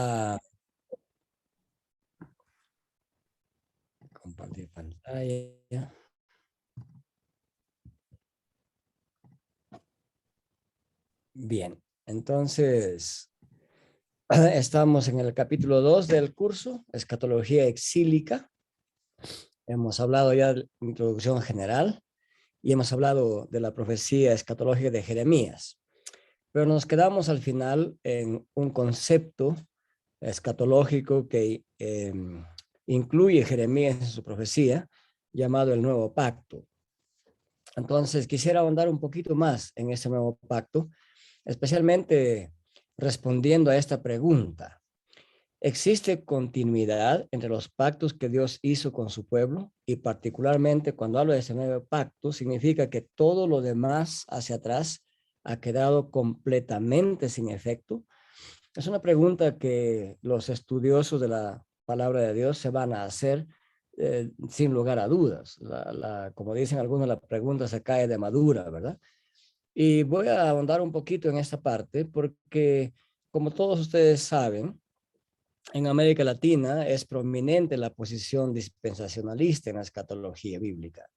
a compartir pantalla. Bien, entonces estamos en el capítulo 2 del curso, Escatología Exílica. Hemos hablado ya de la introducción general y hemos hablado de la profecía escatológica de Jeremías. Pero nos quedamos al final en un concepto escatológico que incluye Jeremías en su profecía, llamado el Nuevo Pacto. Entonces quisiera ahondar un poquito más en ese Nuevo Pacto, especialmente respondiendo a esta pregunta. ¿Existe continuidad entre los pactos que Dios hizo con su pueblo? Y particularmente cuando hablo de ese nuevo pacto, significa que todo lo demás hacia atrás ha quedado completamente sin efecto. Es una pregunta que los estudiosos de la palabra de Dios se van a hacer sin lugar a dudas. Como dicen algunos, la pregunta se cae de madura, ¿verdad? Y voy a ahondar un poquito en esta parte porque, como todos ustedes saben, en América Latina es prominente la posición dispensacionalista en la escatología bíblica.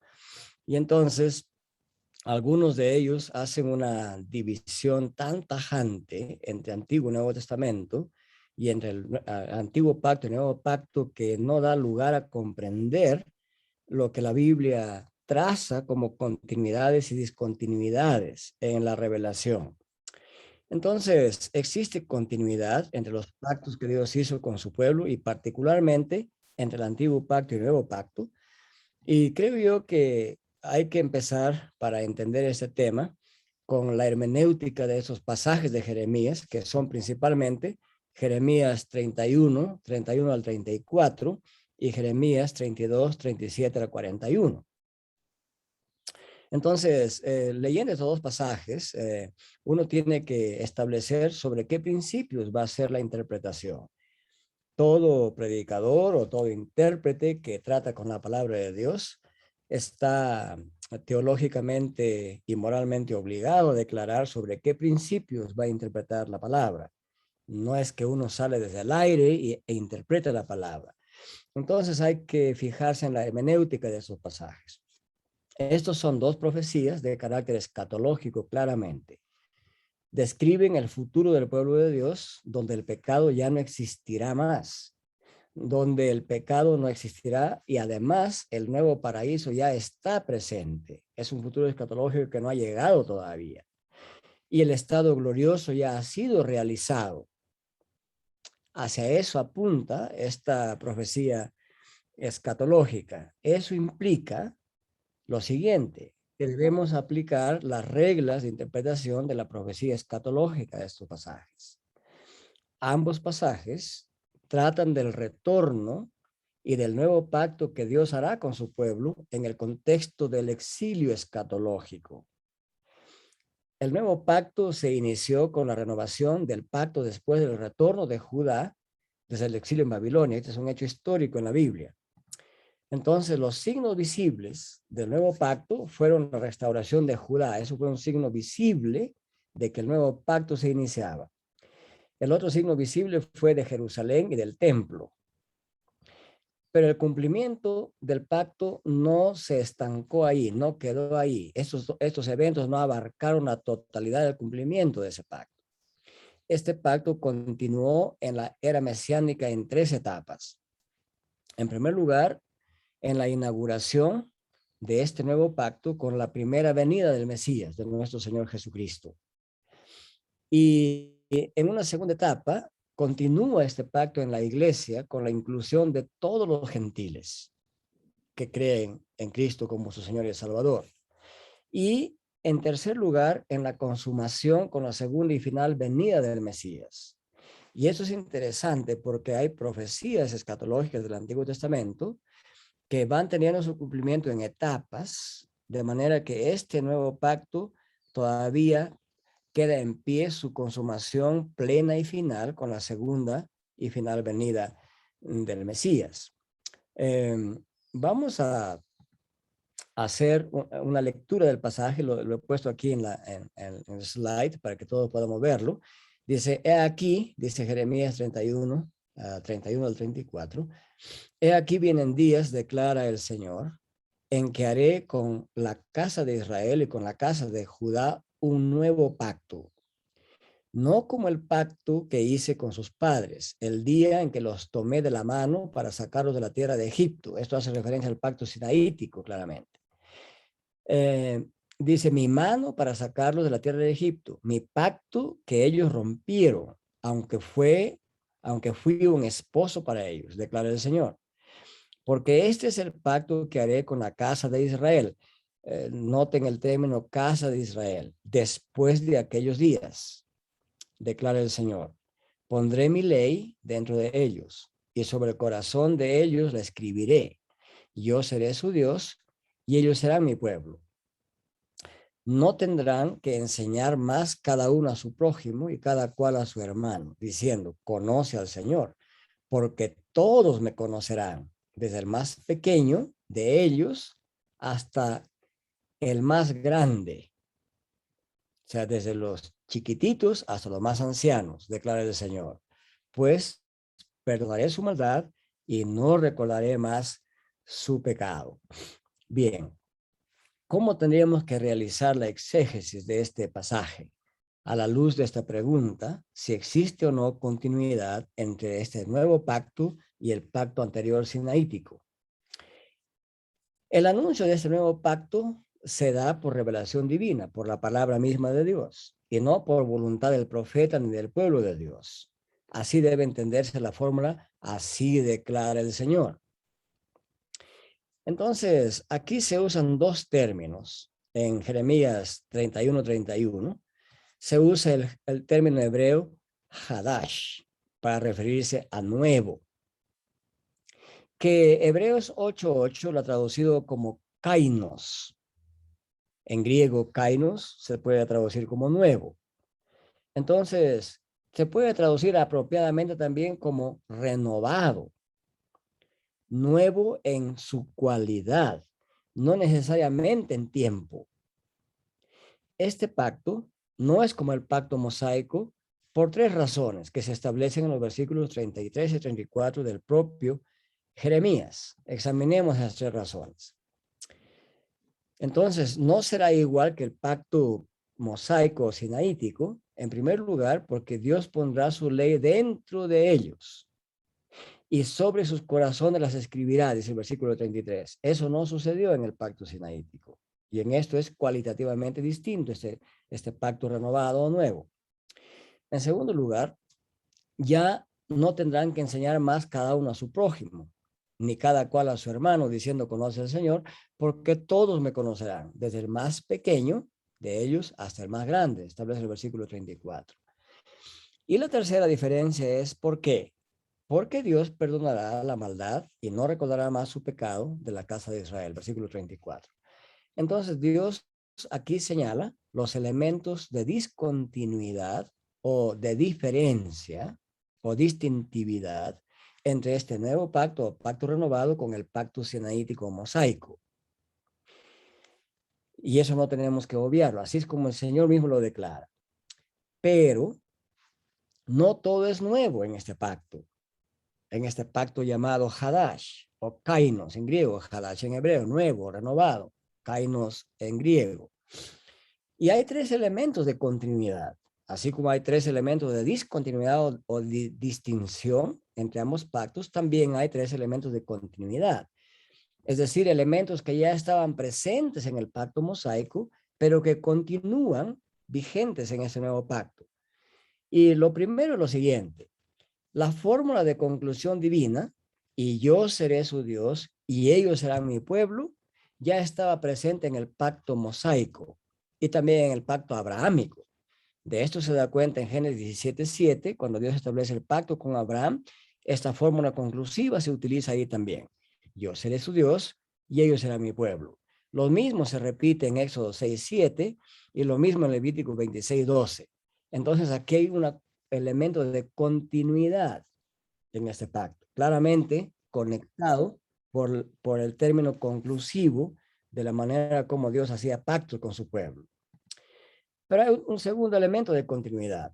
Y entonces, algunos de ellos hacen una división tan tajante entre Antiguo y Nuevo Testamento y entre el Antiguo Pacto y el Nuevo Pacto que no da lugar a comprender lo que la Biblia traza como continuidades y discontinuidades en la revelación. Entonces, existe continuidad entre los pactos que Dios hizo con su pueblo y particularmente entre el Antiguo Pacto y el Nuevo Pacto. Y creo yo que hay que empezar para entender este tema con la hermenéutica de esos pasajes de Jeremías, que son principalmente Jeremías 31 al 34 y Jeremías 32, 37 al 41. Entonces, leyendo estos dos pasajes, uno tiene que establecer sobre qué principios va a ser la interpretación. Todo predicador o todo intérprete que trata con la palabra de Dios está teológicamente y moralmente obligado a declarar sobre qué principios va a interpretar la palabra. No es que uno sale desde el aire e interpreta la palabra. Entonces hay que fijarse en la hermenéutica de esos pasajes. Estos son dos profecías de carácter escatológico claramente. Describen el futuro del pueblo de Dios, donde el pecado ya no existirá más, donde el pecado no existirá y además el nuevo paraíso ya está presente. Es un futuro escatológico que no ha llegado todavía. Y el estado glorioso ya ha sido realizado. Hacia eso apunta esta profecía escatológica. Eso implica lo siguiente, que debemos aplicar las reglas de interpretación de la profecía escatológica de estos pasajes. Ambos pasajes tratan del retorno y del nuevo pacto que Dios hará con su pueblo en el contexto del exilio escatológico. El nuevo pacto se inició con la renovación del pacto después del retorno de Judá desde el exilio en Babilonia. Este es un hecho histórico en la Biblia. Entonces, los signos visibles del nuevo pacto fueron la restauración de Judá. Eso fue un signo visible de que el nuevo pacto se iniciaba. El otro signo visible fue de Jerusalén y del templo. Pero el cumplimiento del pacto no se estancó ahí, no quedó ahí. Estos eventos no abarcaron la totalidad del cumplimiento de ese pacto. Este pacto continuó en la era mesiánica en tres etapas. En primer lugar, en la inauguración de este nuevo pacto con la primera venida del Mesías, de nuestro Señor Jesucristo. Y en una segunda etapa, continúa este pacto en la iglesia con la inclusión de todos los gentiles que creen en Cristo como su Señor y Salvador. Y en tercer lugar, en la consumación con la segunda y final venida del Mesías. Y eso es interesante porque hay profecías escatológicas del Antiguo Testamento que van teniendo su cumplimiento en etapas, de manera que este nuevo pacto todavía queda en pie su consumación plena y final con la segunda y final venida del Mesías. Vamos a hacer una lectura del pasaje, lo he puesto aquí en el slide para que todos podamos verlo. Dice, he aquí, dice Jeremías 31, 31 al 34, he aquí vienen días, declara el Señor, en que haré con la casa de Israel y con la casa de Judá un nuevo pacto, no como el pacto que hice con sus padres, el día en que los tomé de la mano para sacarlos de la tierra de Egipto. Esto hace referencia al pacto sinaítico, claramente. Eh, Dice, mi mano para sacarlos de la tierra de Egipto, mi pacto que ellos rompieron, aunque fui un esposo para ellos, declara el Señor. Porque este es el pacto que haré con la casa de Israel. Noten el término casa de Israel, después de aquellos días, declara el Señor. Pondré mi ley dentro de ellos y sobre el corazón de ellos la escribiré. Yo seré su Dios y ellos serán mi pueblo. No tendrán que enseñar más cada uno a su prójimo y cada cual a su hermano, diciendo, conoce al Señor, porque todos me conocerán, desde el más pequeño de ellos hasta el más grande, o sea, desde los chiquititos hasta los más ancianos, declara el Señor. Pues perdonaré su maldad y no recordaré más su pecado. Bien, ¿cómo tendríamos que realizar la exégesis de este pasaje? A la luz de esta pregunta, si existe o no continuidad entre este nuevo pacto y el pacto anterior sinaítico. El anuncio de este nuevo pacto se da por revelación divina, por la palabra misma de Dios, y no por voluntad del profeta ni del pueblo de Dios. Así debe entenderse la fórmula, así declara el Señor. Entonces, aquí se usan dos términos. En Jeremías 31:31 se usa el término hebreo hadash para referirse a nuevo, que Hebreos 8:8 lo ha traducido como kainos. En griego, kainos se puede traducir como nuevo. Entonces, se puede traducir apropiadamente también como renovado, nuevo en su cualidad, no necesariamente en tiempo. Este pacto no es como el pacto mosaico por tres razones que se establecen en los versículos 33 y 34 del propio Jeremías. Examinemos esas tres razones. Entonces, no será igual que el pacto mosaico o sinaítico, en primer lugar, porque Dios pondrá su ley dentro de ellos y sobre sus corazones las escribirá, dice el versículo 33. Eso no sucedió en el pacto sinaítico. Y en esto es cualitativamente distinto este pacto renovado o nuevo. En segundo lugar, ya no tendrán que enseñar más cada uno a su prójimo, ni cada cual a su hermano, diciendo conoce al Señor, porque todos me conocerán, desde el más pequeño de ellos hasta el más grande, establece el versículo 34. Y la tercera diferencia es ¿por qué? Porque Dios perdonará la maldad y no recordará más su pecado de la casa de Israel, versículo 34. Entonces Dios aquí señala los elementos de discontinuidad o de diferencia o distintividad entre este nuevo pacto o pacto renovado con el pacto sinaítico mosaico. Y eso no tenemos que obviarlo, así es como el Señor mismo lo declara. Pero no todo es nuevo en este pacto llamado Hadash o Kainos en griego, Hadash en hebreo, nuevo, renovado, Kainos en griego. Y hay tres elementos de continuidad, así como hay tres elementos de discontinuidad o distinción entre ambos pactos, también hay tres elementos de continuidad. Es decir, elementos que ya estaban presentes en el pacto mosaico, pero que continúan vigentes en este nuevo pacto. Y lo primero es lo siguiente, la fórmula de conclusión divina, y yo seré su Dios, y ellos serán mi pueblo, ya estaba presente en el pacto mosaico y también en el pacto abrahámico. De esto se da cuenta en Génesis 17:7, cuando Dios establece el pacto con Abraham, esta fórmula conclusiva se utiliza ahí también. Yo seré su Dios y ellos serán mi pueblo. Lo mismo se repite en Éxodo 6:7 y lo mismo en Levítico 26:12. Entonces aquí hay un elemento de continuidad en este pacto, claramente conectado por el término conclusivo de la manera como Dios hacía pactos con su pueblo. Pero hay un segundo elemento de continuidad.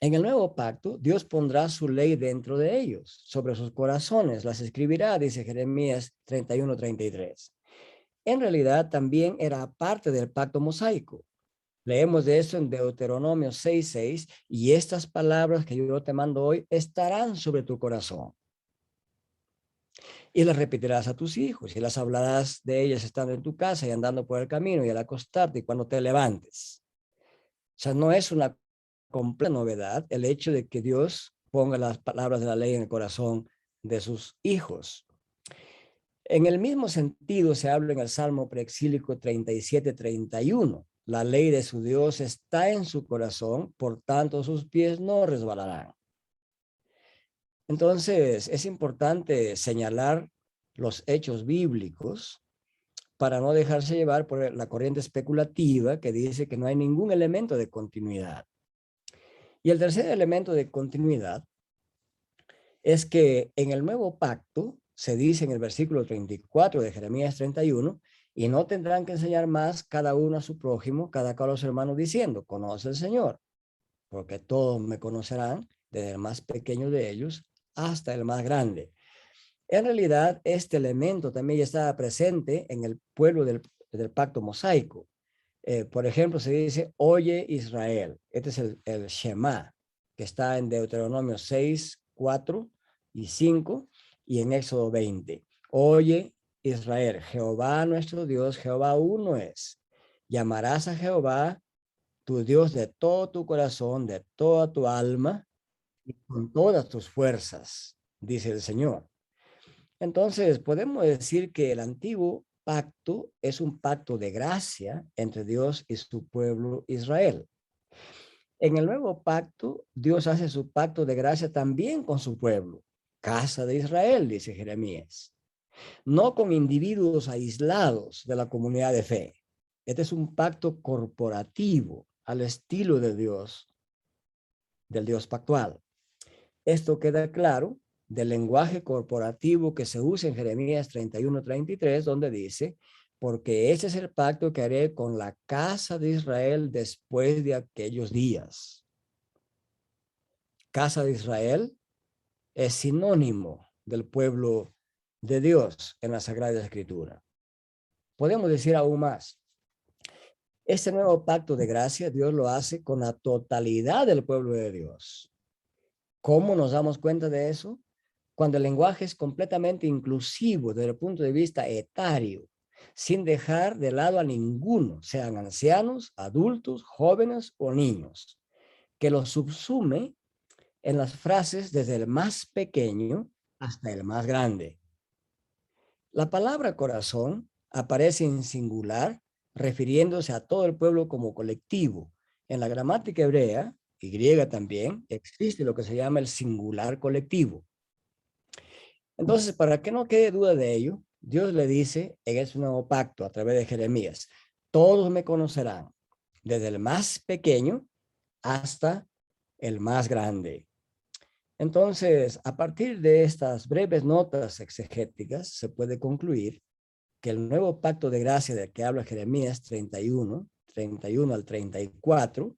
En el nuevo pacto, Dios pondrá su ley dentro de ellos, sobre sus corazones, las escribirá, dice Jeremías 31:33. En realidad también era parte del pacto mosaico. Leemos de eso en Deuteronomio 6:6, y estas palabras que yo te mando hoy estarán sobre tu corazón. Y las repetirás a tus hijos, y las hablarás de ellas estando en tu casa y andando por el camino y al acostarte y cuando te levantes. O sea, no es una completa novedad el hecho de que Dios ponga las palabras de la ley en el corazón de sus hijos. En el mismo sentido se habla en el Salmo preexílico 37:31. La ley de su Dios está en su corazón, por tanto sus pies no resbalarán. Entonces, es importante señalar los hechos bíblicos para no dejarse llevar por la corriente especulativa que dice que no hay ningún elemento de continuidad. Y el tercer elemento de continuidad es que en el nuevo pacto se dice en el versículo 34 de Jeremías 31, y no tendrán que enseñar más cada uno a su prójimo, cada cual a los hermanos, diciendo, conoce al Señor, porque todos me conocerán, desde el más pequeño de ellos hasta el más grande. En realidad, este elemento también ya estaba presente en el pueblo del pacto mosaico. Por ejemplo, se dice, oye Israel. Este es el Shema, que está en Deuteronomio 6:4 y 5, y en Éxodo 20. Oye Israel, Jehová nuestro Dios, Jehová uno es. Llamarás a Jehová tu Dios de todo tu corazón, de toda tu alma y con todas tus fuerzas, dice el Señor. Entonces, podemos decir que el antiguo pacto es un pacto de gracia entre Dios y su pueblo Israel. En el nuevo pacto, Dios hace su pacto de gracia también con su pueblo, casa de Israel, dice Jeremías, no con individuos aislados de la comunidad de fe. Este es un pacto corporativo al estilo de Dios, del Dios pactual. Esto queda claro del lenguaje corporativo que se usa en Jeremías 31:33, donde dice, porque ese es el pacto que haré con la casa de Israel después de aquellos días. Casa de Israel es sinónimo del pueblo de Dios en la Sagrada Escritura. Podemos decir aún más. Este nuevo pacto de gracia, Dios lo hace con la totalidad del pueblo de Dios. ¿Cómo nos damos cuenta de eso? Cuando el lenguaje es completamente inclusivo desde el punto de vista etario, sin dejar de lado a ninguno, sean ancianos, adultos, jóvenes o niños, que los subsume en las frases desde el más pequeño hasta el más grande. La palabra corazón aparece en singular, refiriéndose a todo el pueblo como colectivo. En la gramática hebrea y griega también existe lo que se llama el singular colectivo. Entonces, para que no quede duda de ello, Dios le dice en ese nuevo pacto a través de Jeremías, todos me conocerán, desde el más pequeño hasta el más grande. Entonces, a partir de estas breves notas exegéticas, se puede concluir que el nuevo pacto de gracia del que habla Jeremías 31 al 34,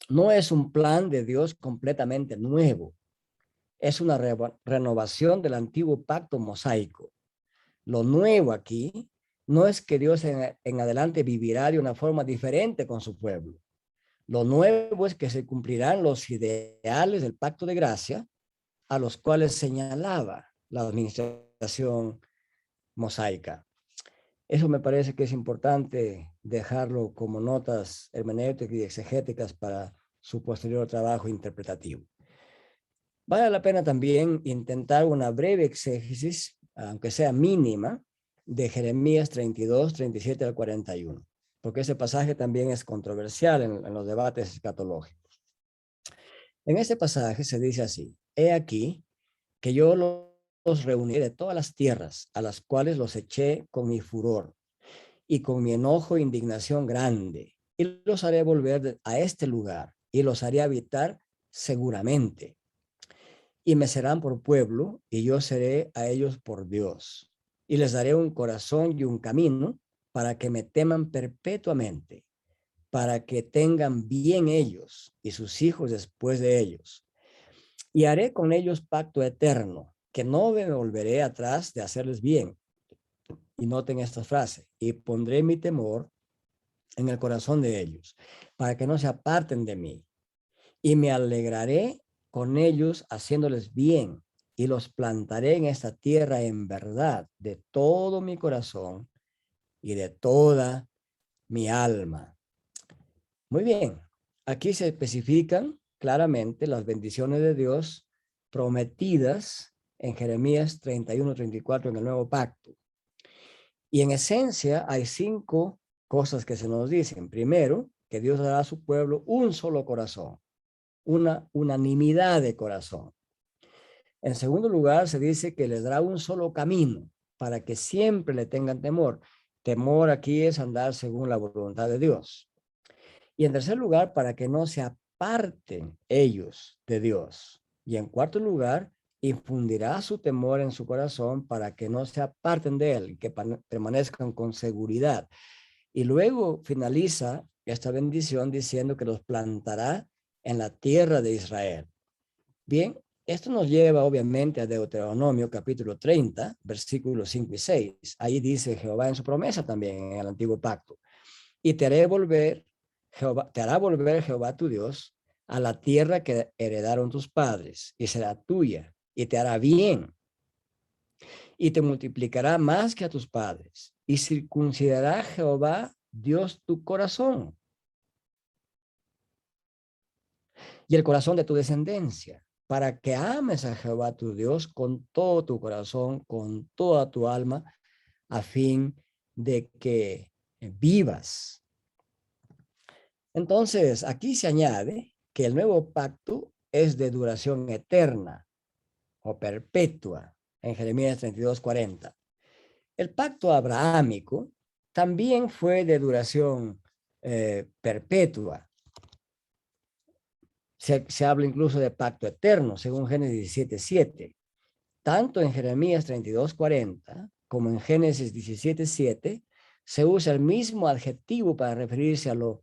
no es un plan de Dios completamente nuevo, es una renovación del antiguo pacto mosaico. Lo nuevo aquí no es que Dios en adelante vivirá de una forma diferente con su pueblo. Lo nuevo es que se cumplirán los ideales del pacto de gracia a los cuales señalaba la administración mosaica. Eso me parece que es importante dejarlo como notas hermenéuticas y exegéticas para su posterior trabajo interpretativo. Vale la pena también intentar una breve exégesis, aunque sea mínima, de Jeremías 32, 37 al 41, porque ese pasaje también es controversial en los debates escatológicos. En ese pasaje se dice así, he aquí que yo los reuniré de todas las tierras a las cuales los eché con mi furor y con mi enojo e indignación grande, y los haré volver a este lugar y los haré habitar seguramente. Y me serán por pueblo, y yo seré a ellos por Dios. Y les daré un corazón y un camino para que me teman perpetuamente, para que tengan bien ellos y sus hijos después de ellos. Y haré con ellos pacto eterno, que no me volveré atrás de hacerles bien. Y noten esta frase, y pondré mi temor en el corazón de ellos, para que no se aparten de mí. Y me alegraré con ellos haciéndoles bien, y los plantaré en esta tierra en verdad, de todo mi corazón y de toda mi alma. Muy bien, aquí se especifican claramente las bendiciones de Dios prometidas en Jeremías 31-34 en el Nuevo Pacto. Y en esencia hay 5 cosas que se nos dicen. Primero, que Dios dará a su pueblo un solo corazón, una unanimidad de corazón. En segundo lugar, se dice que les dará un solo camino para que siempre le tengan temor. Temor aquí es andar según la voluntad de Dios. Y en tercer lugar, para que no se aparten ellos de Dios. Y en cuarto lugar, infundirá su temor en su corazón para que no se aparten de él, que permanezcan con seguridad. Y luego finaliza esta bendición diciendo que los plantará en la tierra de Israel. Bien, esto nos lleva obviamente a Deuteronomio capítulo 30, versículos 5 y 6. Ahí dice Jehová en su promesa también en el antiguo pacto. Y te hará volver Jehová tu Dios a la tierra que heredaron tus padres, y será tuya, y te hará bien, y te multiplicará más que a tus padres, y circuncidará Jehová Dios tu corazón, y el corazón de tu descendencia, para que ames a Jehová tu Dios con todo tu corazón, con toda tu alma, a fin de que vivas. Entonces, aquí se añade que el nuevo pacto es de duración eterna o perpetua en Jeremías 32:40. El pacto abrahámico también fue de duración perpetua. Se habla incluso de pacto eterno, según Génesis 17:7. Tanto en Jeremías 32:40 como en Génesis 17:7 se usa el mismo adjetivo para referirse a lo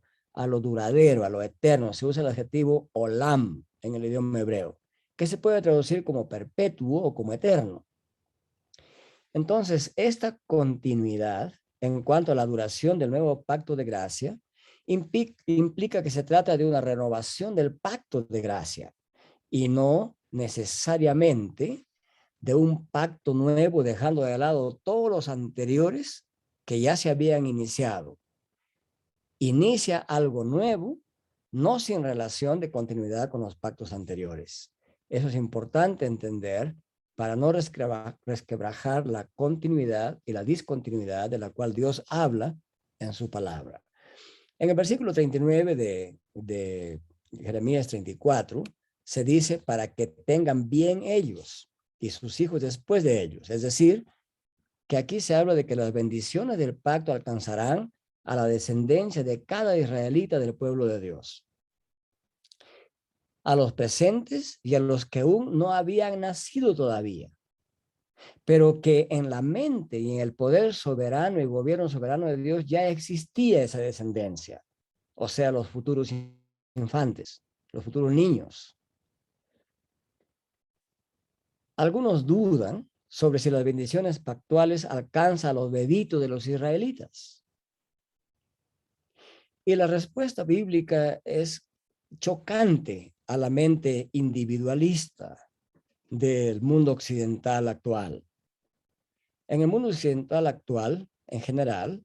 duradero, a lo eterno. Se usa el adjetivo olam en el idioma hebreo, que se puede traducir como perpetuo o como eterno. Entonces, esta continuidad en cuanto a la duración del nuevo pacto de gracia implica que se trata de una renovación del pacto de gracia y no necesariamente de un pacto nuevo, dejando de lado todos los anteriores que ya se habían iniciado. Inicia algo nuevo, no sin relación de continuidad con los pactos anteriores. Eso es importante entender para no resquebrajar la continuidad y la discontinuidad de la cual Dios habla en su palabra. En el versículo 39 de Jeremías 34, se dice para que tengan bien ellos y sus hijos después de ellos. Es decir, que aquí se habla de que las bendiciones del pacto alcanzarán a la descendencia de cada israelita del pueblo de Dios, a los presentes y a los que aún no habían nacido todavía, pero que en la mente y en el poder soberano y gobierno soberano de Dios ya existía esa descendencia, o sea, los futuros infantes, los futuros niños. Algunos dudan sobre si las bendiciones pactuales alcanzan a los bebitos de los israelitas. Y la respuesta bíblica es chocante a la mente individualista del mundo occidental actual. En el mundo occidental actual, en general,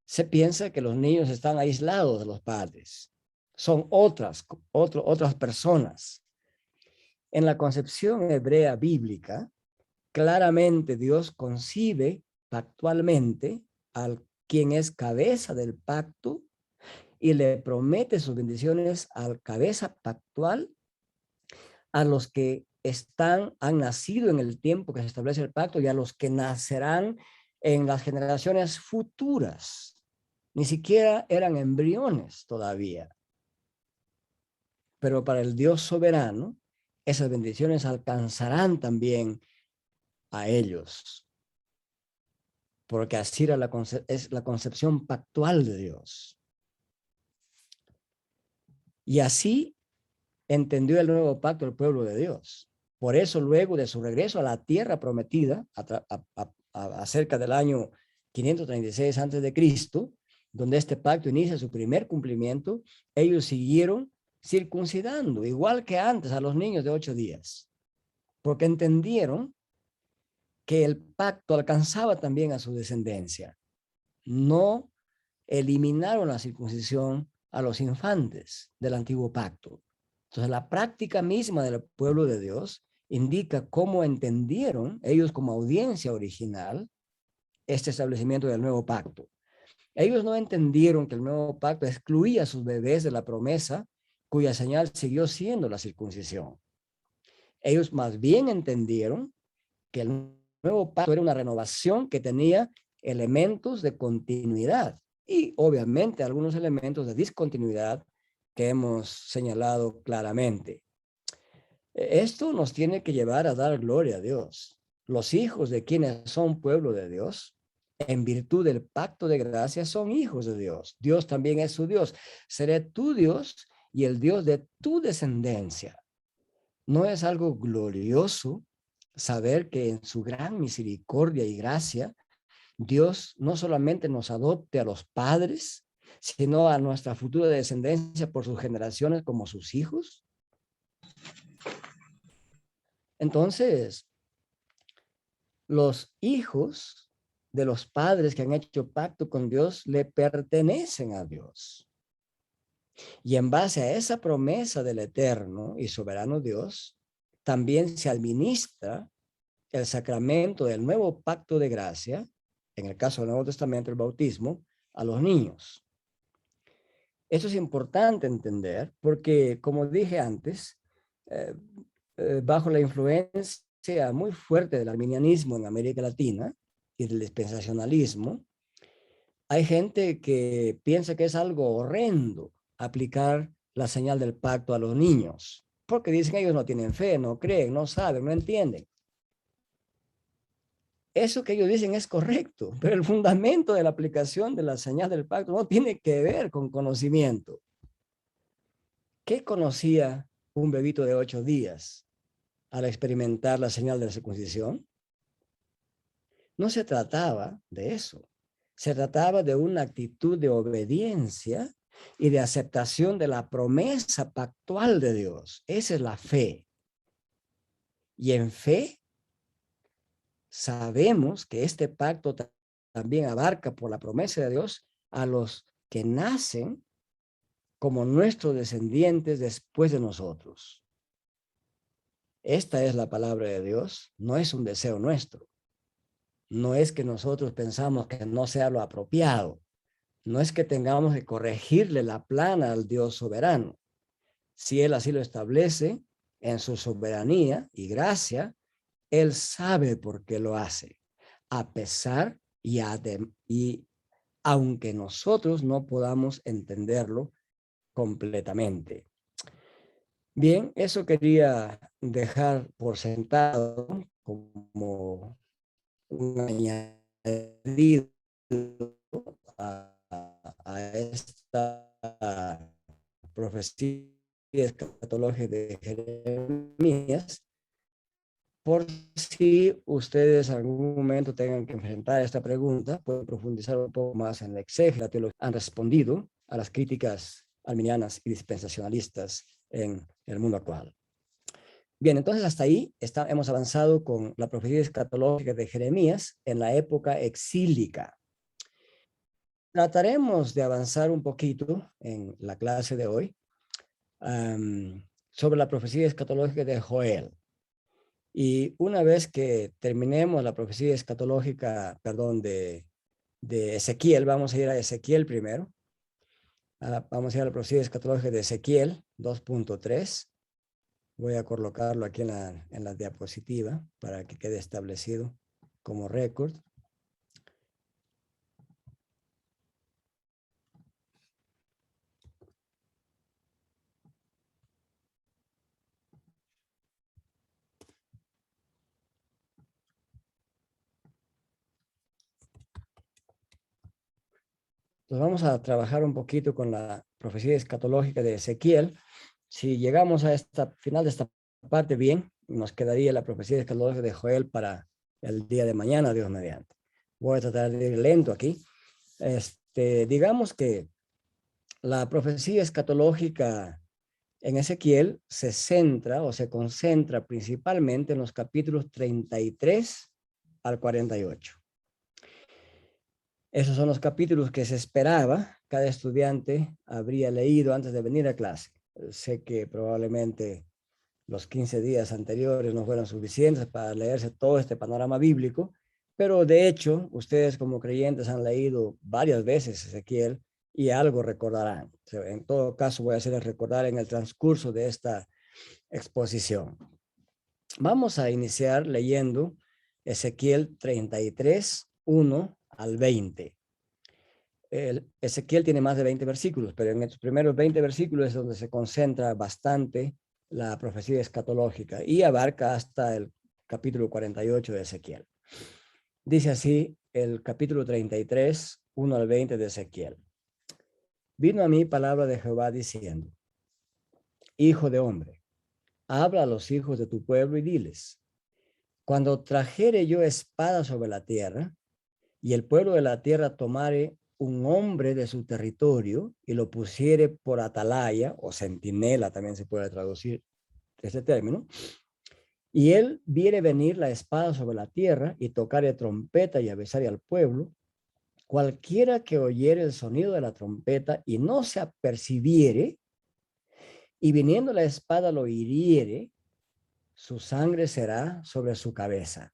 se piensa que los niños están aislados de los padres. Son otras personas. En la concepción hebrea bíblica, claramente Dios concibe pactualmente al quien es cabeza del pacto y le promete sus bendiciones al cabeza pactual, a los que han nacido en el tiempo que se establece el pacto y a los que nacerán en las generaciones futuras. Ni siquiera eran embriones todavía. Pero para el Dios soberano, esas bendiciones alcanzarán también a ellos, porque así es la concepción pactual de Dios. Y así entendió el nuevo pacto el pueblo de Dios. Por eso, luego de su regreso a la tierra prometida, acerca del año 536 antes de Cristo, donde este pacto inicia su primer cumplimiento, ellos siguieron circuncidando, igual que antes, a los niños de 8 días, porque entendieron que el pacto alcanzaba también a su descendencia. No eliminaron la circuncisión a los infantes del antiguo pacto. Entonces, la práctica misma del pueblo de Dios indica cómo entendieron ellos como audiencia original este establecimiento del nuevo pacto. Ellos no entendieron que el nuevo pacto excluía a sus bebés de la promesa, cuya señal siguió siendo la circuncisión. Ellos más bien entendieron que el nuevo pacto era una renovación que tenía elementos de continuidad y obviamente algunos elementos de discontinuidad que hemos señalado claramente. Esto nos tiene que llevar a dar gloria a Dios. Los hijos de quienes son pueblo de Dios, en virtud del pacto de gracia, son hijos de Dios. Dios también es su Dios. Seré tu Dios y el Dios de tu descendencia. ¿No es algo glorioso saber que en su gran misericordia y gracia, Dios no solamente nos adopte a los padres, sino a nuestra futura descendencia por sus generaciones como sus hijos? Entonces, los hijos de los padres que han hecho pacto con Dios le pertenecen a Dios. Y en base a esa promesa del eterno y soberano Dios, también se administra el sacramento del nuevo pacto de gracia, en el caso del Nuevo Testamento, el bautismo, a los niños. Eso es importante entender porque, como dije antes, eh, bajo la influencia muy fuerte del arminianismo en América Latina y del dispensacionalismo, hay gente que piensa que es algo horrendo aplicar la señal del pacto a los niños, porque dicen que ellos no tienen fe, no creen, no saben, no entienden. Eso que ellos dicen es correcto, pero el fundamento de la aplicación de la señal del pacto no tiene que ver con conocimiento. ¿Qué conocía un bebito de 8 días al experimentar la señal de la circuncisión? No se trataba de eso. Se trataba de una actitud de obediencia y de aceptación de la promesa pactual de Dios. Esa es la fe. Y en fe sabemos que este pacto también abarca por la promesa de Dios a los que nacen como nuestros descendientes después de nosotros. Esta es la palabra de Dios, no es un deseo nuestro. No es que nosotros pensamos que no sea lo apropiado. No es que tengamos que corregirle la plana al Dios soberano. Si Él así lo establece en su soberanía y gracia, Él sabe por qué lo hace, a pesar y aunque nosotros no podamos entenderlo completamente. Bien, eso quería dejar por sentado como un añadido a esta profecía escatológica de Jeremías, por si ustedes en algún momento tengan que enfrentar esta pregunta, pueden profundizar un poco más en la exégesis, la teología, han respondido a las críticas arminianas y dispensacionalistas en el mundo actual. Bien, entonces hasta ahí hemos avanzado con la profecía escatológica de Jeremías en la época exílica. Trataremos de avanzar un poquito en la clase de hoy sobre la profecía escatológica de Joel. Y una vez que terminemos la profecía escatológica, perdón, de Ezequiel, vamos a ir a Ezequiel primero. Vamos a ir a la profecía escatológica de Ezequiel 2.3. Voy a colocarlo aquí en la diapositiva para que quede establecido como récord. Entonces vamos a trabajar un poquito con la profecía escatológica de Ezequiel. Si llegamos a esta final de esta parte bien, nos quedaría la profecía escatológica de Joel para el día de mañana, Dios mediante. Voy a tratar de ir lento aquí. Digamos que la profecía escatológica en Ezequiel se centra o se concentra principalmente en los capítulos 33 al 48. Esos son los capítulos que se esperaba cada estudiante habría leído antes de venir a clase. Sé que probablemente los 15 días anteriores no fueron suficientes para leerse todo este panorama bíblico, pero de hecho, ustedes como creyentes han leído varias veces Ezequiel y algo recordarán. En todo caso, voy a hacerles recordar en el transcurso de esta exposición. Vamos a iniciar leyendo Ezequiel 33, 1 al 20. Ezequiel tiene más de 20 versículos, pero en estos primeros 20 versículos es donde se concentra bastante la profecía escatológica y abarca hasta el capítulo 48 de Ezequiel. Dice así el capítulo 33, 1 al 20 de Ezequiel. Vino a mí palabra de Jehová diciendo, Hijo de hombre, habla a los hijos de tu pueblo y diles, cuando trajere yo espada sobre la tierra, y el pueblo de la tierra tomare un hombre de su territorio y lo pusiere por atalaya o centinela, también se puede traducir este término, y él viere venir la espada sobre la tierra y tocare trompeta y avisare al pueblo, cualquiera que oyere el sonido de la trompeta y no se apercibiere, y viniendo la espada lo hiriere, su sangre será sobre su cabeza.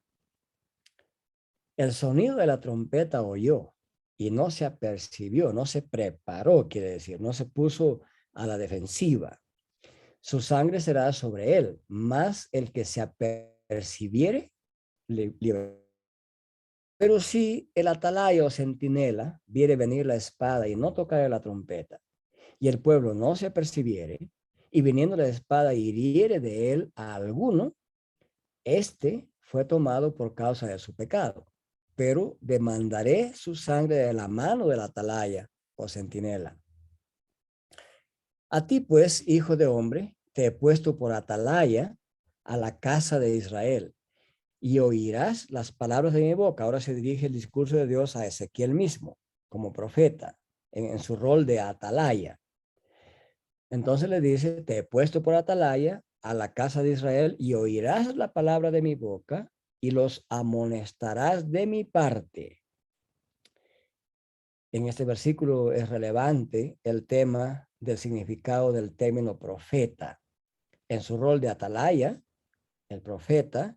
El sonido de la trompeta oyó y no se apercibió, no se preparó, quiere decir, no se puso a la defensiva. Su sangre será sobre él, más el que se apercibiere, libre. Pero si el atalaya o centinela viere venir la espada y no tocare la trompeta, y el pueblo no se apercibiere, y viniendo la espada hiriere de él a alguno, este fue tomado por causa de su pecado, pero demandaré su sangre de la mano del atalaya o centinela. A ti pues, hijo de hombre, te he puesto por atalaya a la casa de Israel, y oirás las palabras de mi boca. Ahora se dirige el discurso de Dios a Ezequiel mismo, como profeta, en su rol de atalaya. Entonces le dice, te he puesto por atalaya a la casa de Israel y oirás la palabra de mi boca y los amonestarás de mi parte. En este versículo es relevante el tema del significado del término profeta. En su rol de atalaya, el profeta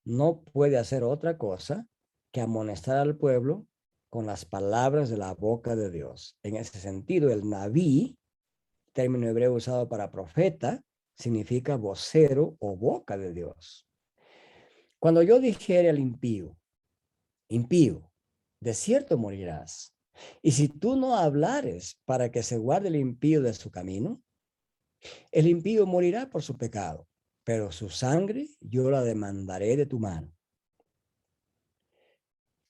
no puede hacer otra cosa que amonestar al pueblo con las palabras de la boca de Dios. En ese sentido, el naví, término hebreo usado para profeta, significa vocero o boca de Dios. Cuando yo dijere al impío, impío, de cierto morirás, y si tú no hablares para que se guarde el impío de su camino, el impío morirá por su pecado, pero su sangre yo la demandaré de tu mano.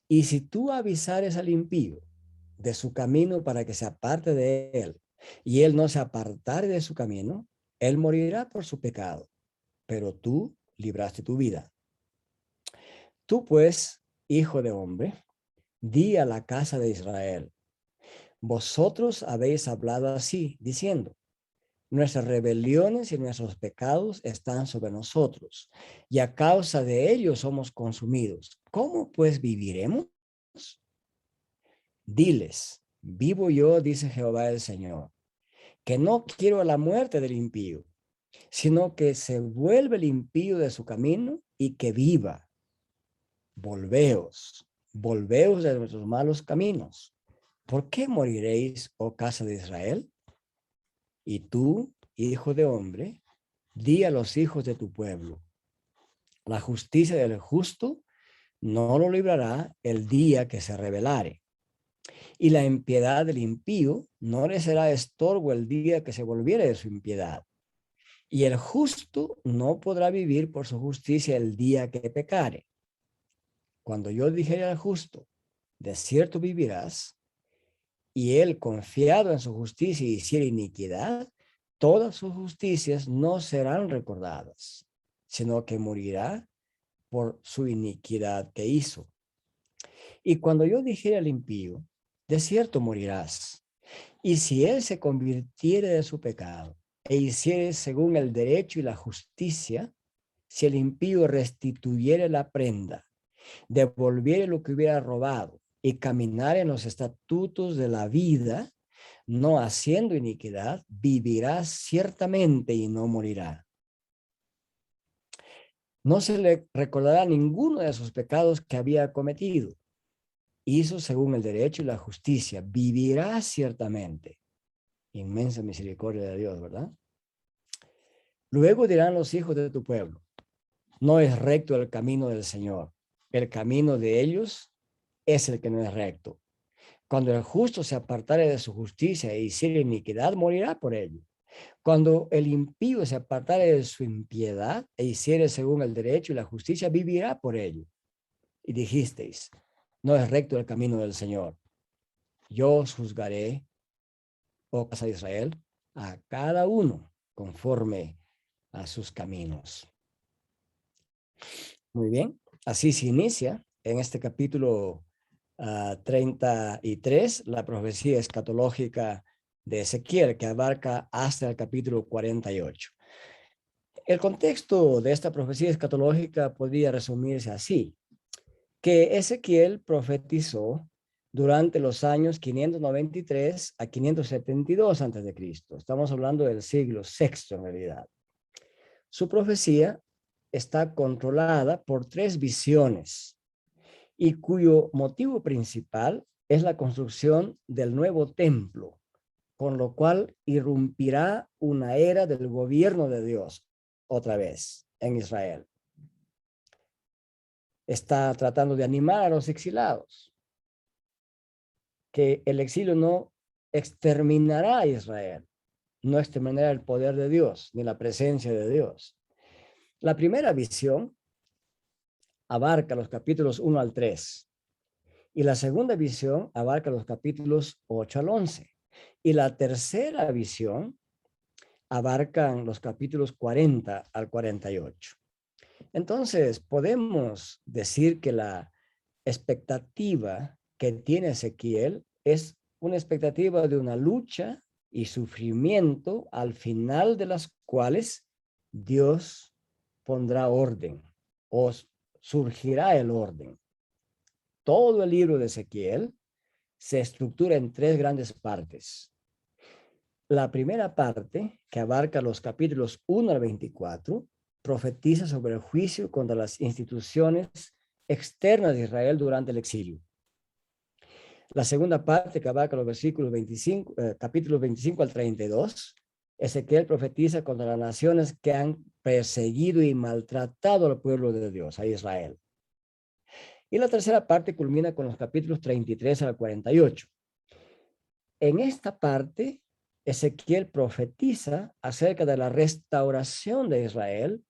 Y si tú avisares al impío de su camino para que se aparte de él, y él no se apartare de su camino, él morirá por su pecado, pero tú libraste tu vida. Tú pues, hijo de hombre, di a la casa de Israel, vosotros habéis hablado así, diciendo, nuestras rebeliones y nuestros pecados están sobre nosotros, y a causa de ellos somos consumidos. ¿Cómo pues viviremos? Diles, vivo yo, dice Jehová el Señor, que no quiero la muerte del impío, sino que se vuelve el impío de su camino y que viva. Volveos, volveos de nuestros malos caminos. ¿Por qué moriréis, oh casa de Israel? Y tú, hijo de hombre, di a los hijos de tu pueblo, la justicia del justo no lo librará el día que se rebelare, y la impiedad del impío no le será estorbo el día que se volviere de su impiedad. Y el justo no podrá vivir por su justicia el día que pecare. Cuando yo dijere al justo, de cierto vivirás, y él, confiado en su justicia, hiciera iniquidad, todas sus justicias no serán recordadas, sino que morirá por su iniquidad que hizo. Y cuando yo dijera al impío, de cierto morirás, y si él se convirtiere de su pecado e hiciere según el derecho y la justicia, si el impío restituyere la prenda, devolviere lo que hubiera robado y caminar en los estatutos de la vida, no haciendo iniquidad, vivirá ciertamente y no morirá. No se le recordará ninguno de sus pecados que había cometido. Hizo según el derecho y la justicia, vivirá ciertamente. Inmensa misericordia de Dios, ¿verdad? Luego dirán los hijos de tu pueblo, no es recto el camino del Señor. El camino de ellos es el que no es recto. Cuando el justo se apartare de su justicia e hiciere iniquidad, morirá por ello. Cuando el impío se apartare de su impiedad e hiciere según el derecho y la justicia, vivirá por ello. Y dijisteis, no es recto el camino del Señor. Yo os juzgaré, oh casa de Israel, a cada uno conforme a sus caminos. Muy bien, así se inicia en este capítulo 33 la profecía escatológica de Ezequiel, que abarca hasta el capítulo 48. El contexto de esta profecía escatológica podría resumirse así, que Ezequiel profetizó durante los años 593 a 572 a.C. Estamos hablando del siglo VI en realidad. Su profecía está controlada por 3 visiones y cuyo motivo principal es la construcción del nuevo templo, con lo cual irrumpirá una era del gobierno de Dios otra vez en Israel. Está tratando de animar a los exilados, que el exilio no exterminará a Israel, no exterminará el poder de Dios, ni la presencia de Dios. La primera visión abarca los capítulos 1 al 3, y la segunda visión abarca los capítulos 8 al 11, y la tercera visión abarcan los capítulos 40 al 48. Entonces, podemos decir que la expectativa que tiene Ezequiel es una expectativa de una lucha y sufrimiento al final de las cuales Dios pondrá orden o surgirá el orden. Todo el libro de Ezequiel se estructura en 3 grandes partes. La primera parte, que abarca los capítulos 1 al 24, profetiza sobre el juicio contra las instituciones externas de Israel durante el exilio. La segunda parte, que abarca los versículos 25, capítulos 25 al 32, Ezequiel profetiza contra las naciones que han perseguido y maltratado al pueblo de Dios, a Israel. Y la tercera parte culmina con los capítulos 33 al 48. En esta parte, Ezequiel profetiza acerca de la restauración de Israel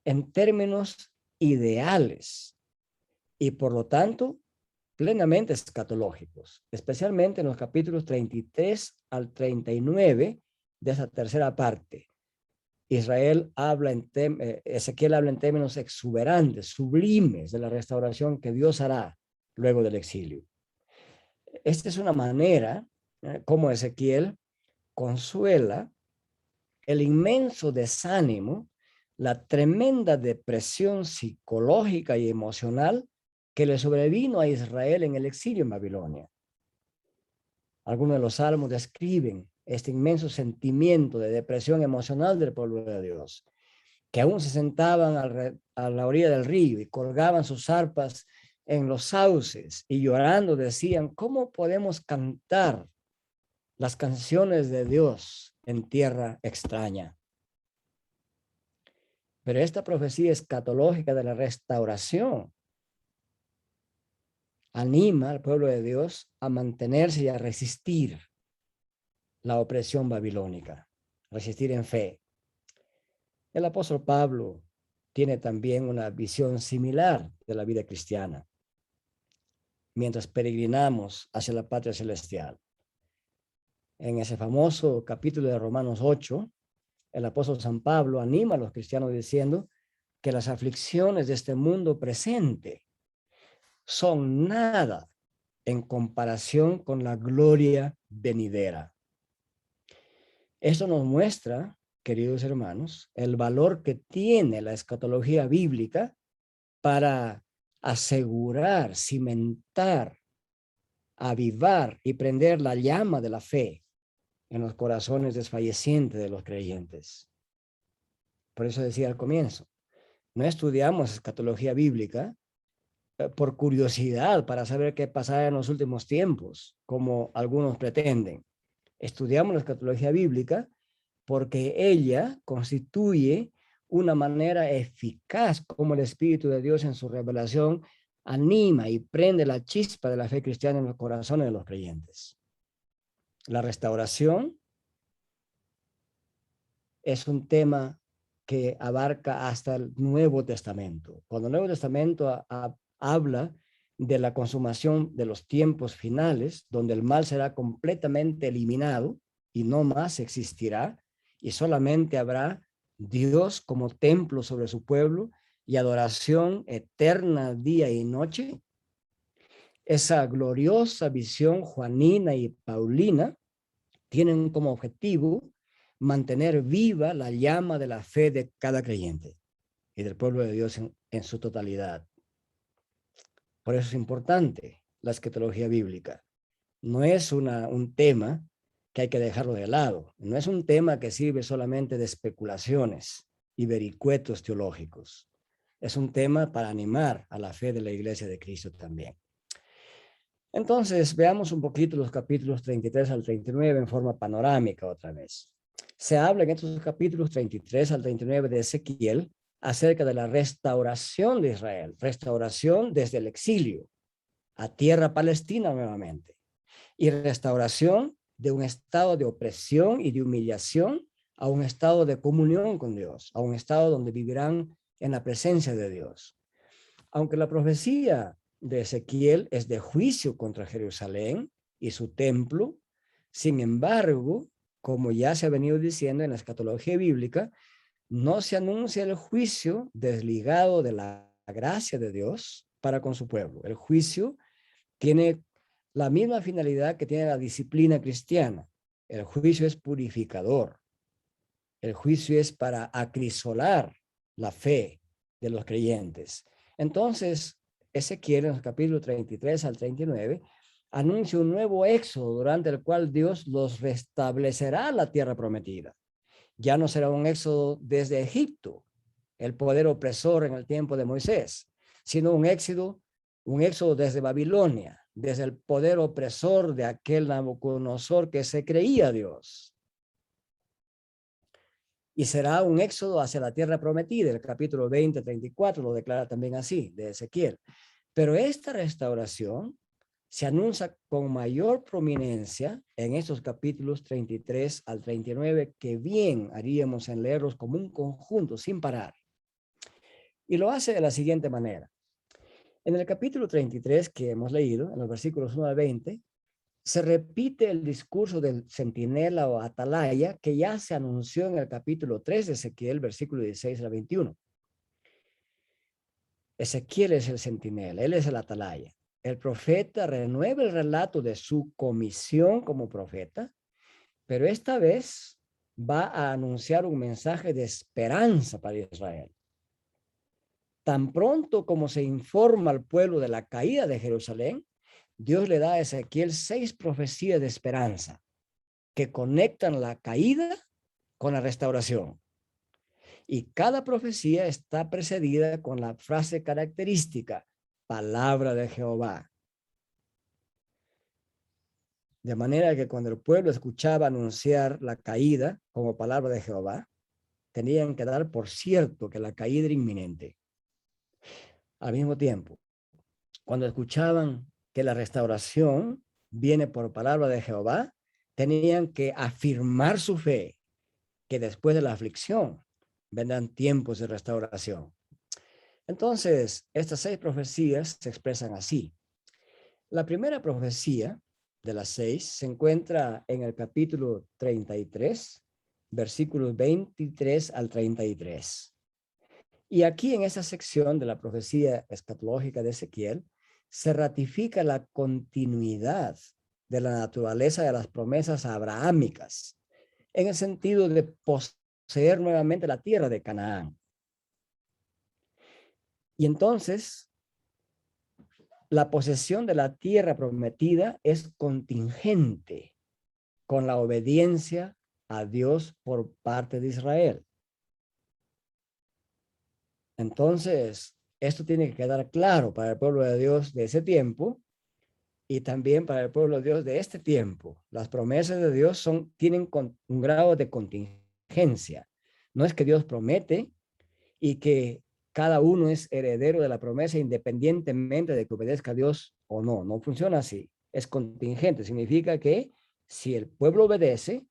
en términos ideales y por lo tanto plenamente escatológicos, especialmente en los capítulos 33 al 39 de esa tercera parte. Ezequiel habla en términos exuberantes, sublimes de la restauración que Dios hará luego del exilio. Esta es una manera como Ezequiel consuela el inmenso desánimo, la tremenda depresión psicológica y emocional que le sobrevino a Israel en el exilio en Babilonia. Algunos de los salmos describen este inmenso sentimiento de depresión emocional del pueblo de Dios, que aún se sentaban a la orilla del río y colgaban sus arpas en los sauces y llorando decían, ¿cómo podemos cantar las canciones de Dios en tierra extraña? Pero esta profecía escatológica de la restauración anima al pueblo de Dios a mantenerse y a resistir la opresión babilónica, resistir en fe. El apóstol Pablo tiene también una visión similar de la vida cristiana mientras peregrinamos hacia la patria celestial. En ese famoso capítulo de Romanos 8, el apóstol San Pablo anima a los cristianos diciendo que las aflicciones de este mundo presente son nada en comparación con la gloria venidera. Esto nos muestra, queridos hermanos, el valor que tiene la escatología bíblica para asegurar, cimentar, avivar y prender la llama de la fe en los corazones desfallecientes de los creyentes. Por eso decía al comienzo, no estudiamos escatología bíblica por curiosidad para saber qué pasará en los últimos tiempos, como algunos pretenden. Estudiamos la escatología bíblica porque ella constituye una manera eficaz como el Espíritu de Dios en su revelación anima y prende la chispa de la fe cristiana en los corazones de los creyentes. La restauración es un tema que abarca hasta el Nuevo Testamento. Cuando el Nuevo Testamento habla de la consumación de los tiempos finales, donde el mal será completamente eliminado y no más existirá, y solamente habrá Dios como templo sobre su pueblo y adoración eterna día y noche. Esa gloriosa visión juanina y paulina tienen como objetivo mantener viva la llama de la fe de cada creyente y del pueblo de Dios en su totalidad. Por eso es importante la escatología bíblica. No es un tema que hay que dejarlo de lado. No es un tema que sirve solamente de especulaciones y vericuetos teológicos. Es un tema para animar a la fe de la Iglesia de Cristo también. Entonces, veamos un poquito los capítulos 33 al 39 en forma panorámica otra vez. Se habla en estos capítulos 33 al 39 de Ezequiel acerca de la restauración de Israel, restauración desde el exilio a tierra palestina nuevamente, y restauración de un estado de opresión y de humillación a un estado de comunión con Dios, a un estado donde vivirán en la presencia de Dios. Aunque la profecía de Ezequiel es de juicio contra Jerusalén y su templo, sin embargo, como ya se ha venido diciendo en la escatología bíblica, no se anuncia el juicio desligado de la gracia de Dios para con su pueblo. El juicio tiene la misma finalidad que tiene la disciplina cristiana. El juicio es purificador. El juicio es para acrisolar la fe de los creyentes. Entonces, Ezequiel en el capítulo 33 al 39 anuncia un nuevo éxodo durante el cual Dios los restablecerá la tierra prometida. Ya no será un éxodo desde Egipto, el poder opresor en el tiempo de Moisés, sino un éxodo desde Babilonia, desde el poder opresor de aquel Nabucodonosor que se creía Dios. Y será un éxodo hacia la tierra prometida. El capítulo 20, 34 lo declara también así, de Ezequiel. Pero esta restauración se anuncia con mayor prominencia en estos capítulos 33 al 39, que bien haríamos en leerlos como un conjunto, sin parar. Y lo hace de la siguiente manera. En el capítulo 33 que hemos leído, en los versículos 1 al 20, se repite el discurso del centinela o atalaya que ya se anunció en el capítulo 3 de Ezequiel, versículo 16 al 21. Ezequiel es el centinela, él es el atalaya. El profeta renueva el relato de su comisión como profeta, pero esta vez va a anunciar un mensaje de esperanza para Israel. Tan pronto como se informa al pueblo de la caída de Jerusalén, Dios le da a Ezequiel 6 profecías de esperanza que conectan la caída con la restauración. Y cada profecía está precedida con la frase característica, palabra de Jehová. De manera que cuando el pueblo escuchaba anunciar la caída como palabra de Jehová, tenían que dar por cierto que la caída era inminente. Al mismo tiempo, cuando escuchaban que la restauración viene por palabra de Jehová, tenían que afirmar su fe, que después de la aflicción vendrán tiempos de restauración. Entonces, estas 6 profecías se expresan así. La primera profecía de las 6 se encuentra en el capítulo 33, versículos 23 al 33. Y aquí en esa sección de la profecía escatológica de Ezequiel, se ratifica la continuidad de la naturaleza de las promesas abrahámicas, en el sentido de poseer nuevamente la tierra de Canaán. Y entonces, la posesión de la tierra prometida es contingente con la obediencia a Dios por parte de Israel. Entonces, esto tiene que quedar claro para el pueblo de Dios de ese tiempo y también para el pueblo de Dios de este tiempo. Las promesas de Dios tienen un grado de contingencia. No es que Dios promete y que cada uno es heredero de la promesa independientemente de que obedezca a Dios o no. No funciona así. Es contingente. Significa que si el pueblo obedece,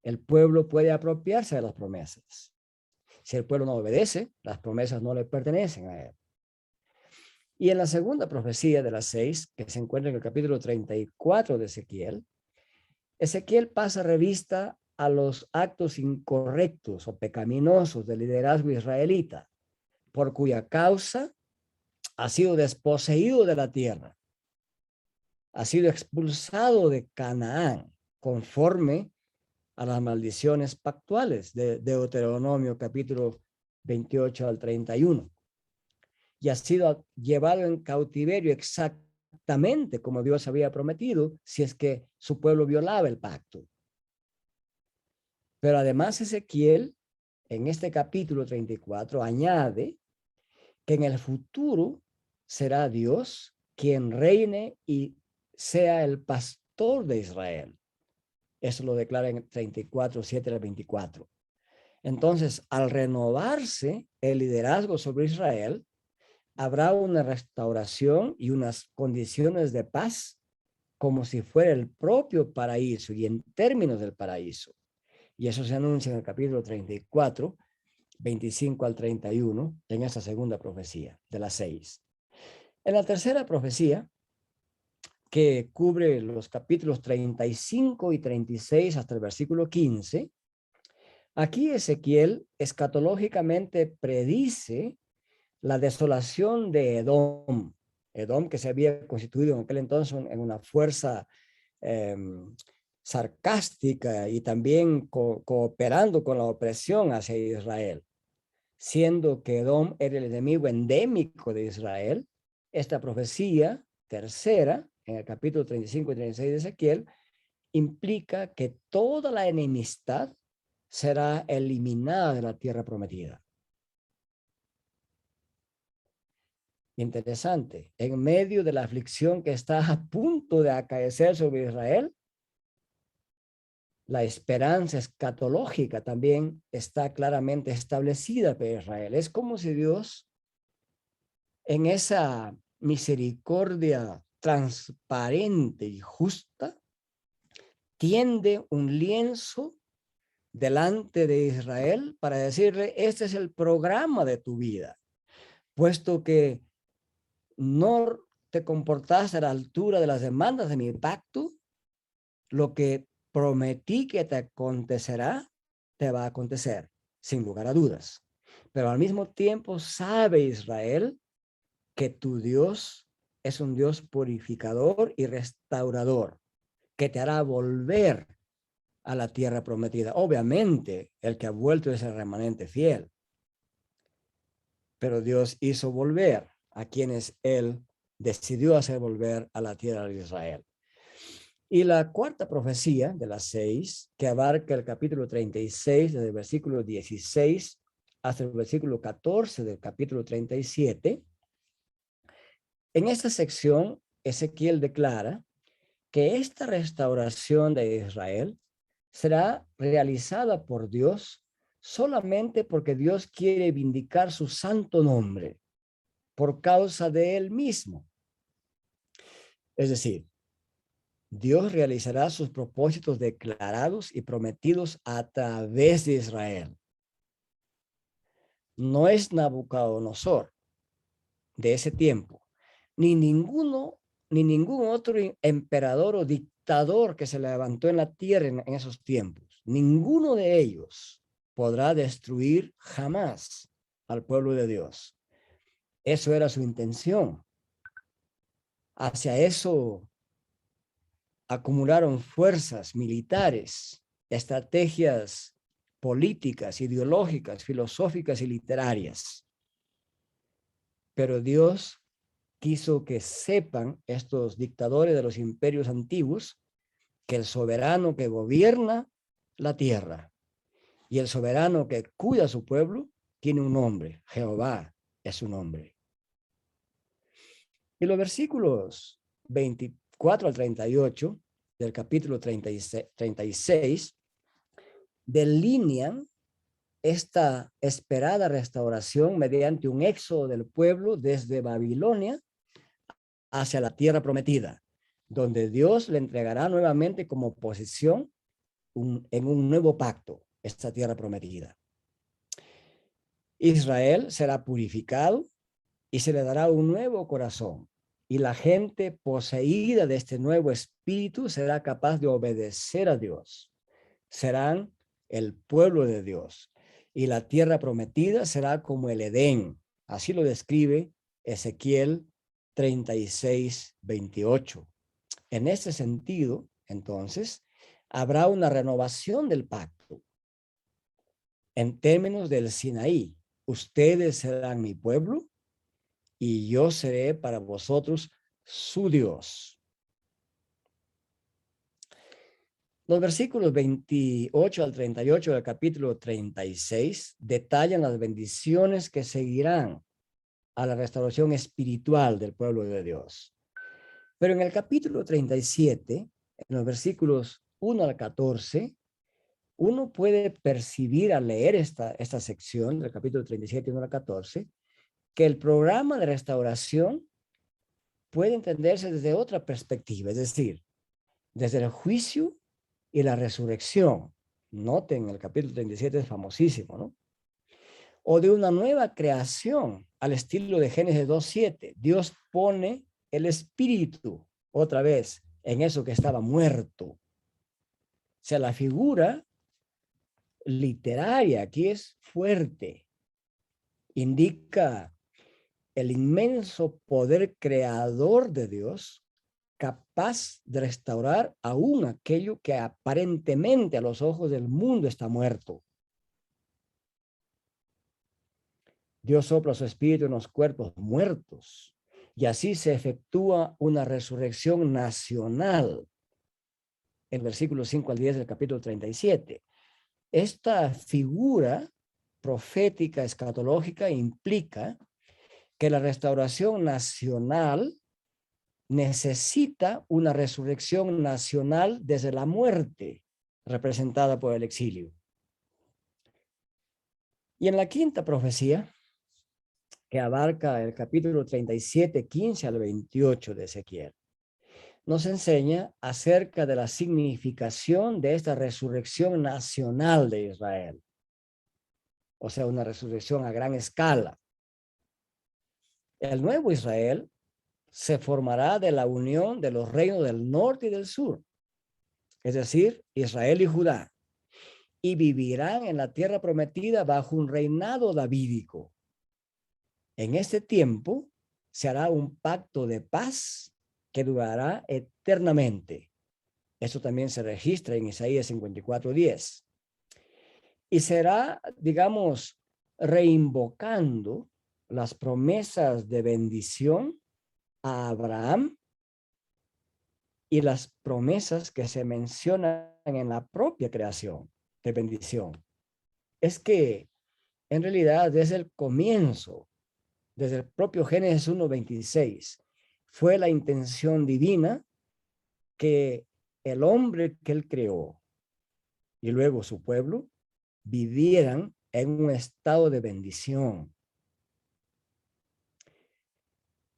el pueblo puede apropiarse de las promesas. Si el pueblo no obedece, las promesas no le pertenecen a él. Y en la segunda profecía de las 6, que se encuentra en el capítulo 34 de Ezequiel, Ezequiel pasa revista a los actos incorrectos o pecaminosos del liderazgo israelita, por cuya causa ha sido desposeído de la tierra, ha sido expulsado de Canaán, conforme a las maldiciones pactuales de Deuteronomio capítulo 28 al 31. Y ha sido llevado en cautiverio exactamente como Dios había prometido, si es que su pueblo violaba el pacto. Pero además Ezequiel, en este capítulo 34, añade que en el futuro será Dios quien reine y sea el pastor de Israel. Eso lo declara en 34, 7 al 24. Entonces, al renovarse el liderazgo sobre Israel, habrá una restauración y unas condiciones de paz como si fuera el propio paraíso y en términos del paraíso. Y eso se anuncia en el capítulo 34, 25 al 31, en esta segunda profecía de las 6. En la tercera profecía, que cubre los capítulos 35 y 36 hasta el versículo 15, aquí Ezequiel escatológicamente predice la desolación de Edom. Edom, que se había constituido en aquel entonces en una fuerza sarcástica y también cooperando con la opresión hacia Israel. Siendo que Edom era el enemigo endémico de Israel, esta profecía tercera, en el capítulo 35 y 36 de Ezequiel, implica que toda la enemistad será eliminada de la tierra prometida. Interesante, en medio de la aflicción que está a punto de acaecer sobre Israel, la esperanza escatológica también está claramente establecida para Israel. Es como si Dios, en esa misericordia transparente y justa, tiende un lienzo delante de Israel para decirle, este es el programa de tu vida, puesto que no te comportaste a la altura de las demandas de mi pacto, lo que prometí que te acontecerá, te va a acontecer, sin lugar a dudas. Pero al mismo tiempo sabe Israel que tu Dios es un Dios purificador y restaurador, que te hará volver a la tierra prometida. Obviamente, el que ha vuelto es el remanente fiel. Pero Dios hizo volver a quienes él decidió hacer volver a la tierra de Israel. Y la cuarta profecía de las 6, que abarca el capítulo 36, desde el versículo 16 hasta el versículo 14 del capítulo 37, en esta sección Ezequiel declara que esta restauración de Israel será realizada por Dios solamente porque Dios quiere vindicar su santo nombre por causa de él mismo. Es decir, Dios realizará sus propósitos declarados y prometidos a través de Israel. No es Nabucodonosor de ese tiempo, ni ningún otro emperador o dictador que se levantó en la tierra en esos tiempos, ninguno de ellos podrá destruir jamás al pueblo de Dios. Eso era su intención. Hacia eso acumularon fuerzas militares, estrategias políticas, ideológicas, filosóficas y literarias. Pero Dios quiso que sepan estos dictadores de los imperios antiguos que el soberano que gobierna la tierra y el soberano que cuida a su pueblo tiene un nombre. Jehová es su nombre. Y los versículos 24 al 38 del capítulo 36 delinean esta esperada restauración mediante un éxodo del pueblo desde Babilonia hacia la tierra prometida, donde Dios le entregará nuevamente como posesión en un nuevo pacto esta tierra prometida. Israel será purificado y se le dará un nuevo corazón, y la gente poseída de este nuevo espíritu será capaz de obedecer a Dios. Serán el pueblo de Dios, y la tierra prometida será como el Edén. Así lo describe Ezequiel 36:28. En este sentido, entonces, habrá una renovación del pacto. En términos del Sinaí, ustedes serán mi pueblo y yo seré para vosotros su Dios. Los versículos 28 al 38 del capítulo 36 detallan las bendiciones que seguirán a la restauración espiritual del pueblo de Dios. Pero en el capítulo 37, en los versículos 1 al 14, uno puede percibir al leer esta sección del capítulo 37, 1 al 14, que el programa de restauración puede entenderse desde otra perspectiva, es decir, desde el juicio y la resurrección. Noten, el capítulo 37 es famosísimo, ¿no? O de una nueva creación al estilo de Génesis 2:7. Dios pone el espíritu otra vez en eso que estaba muerto. O sea, la figura literaria aquí es fuerte. Indica el inmenso poder creador de Dios, capaz de restaurar aún aquello que aparentemente a los ojos del mundo está muerto. Dios sopla su espíritu en los cuerpos muertos y así se efectúa una resurrección nacional. El versículo 5 al 10 del capítulo 37. Esta figura profética escatológica implica que la restauración nacional necesita una resurrección nacional desde la muerte, representada por el exilio. Y en la quinta profecía, que abarca el capítulo 37, 15 al 28 de Ezequiel, nos enseña acerca de la significación de esta resurrección nacional de Israel. O sea, una resurrección a gran escala. El nuevo Israel se formará de la unión de los reinos del norte y del sur, es decir, Israel y Judá, y vivirán en la tierra prometida bajo un reinado davídico. En este tiempo se hará un pacto de paz que durará eternamente. Esto también se registra en Isaías 54:10. Y será, digamos, reinvocando las promesas de bendición a Abraham y las promesas que se mencionan en la propia creación de bendición. Es que en realidad desde el comienzo, desde el propio Génesis 1:26, fue la intención divina que el hombre que él creó y luego su pueblo vivieran en un estado de bendición.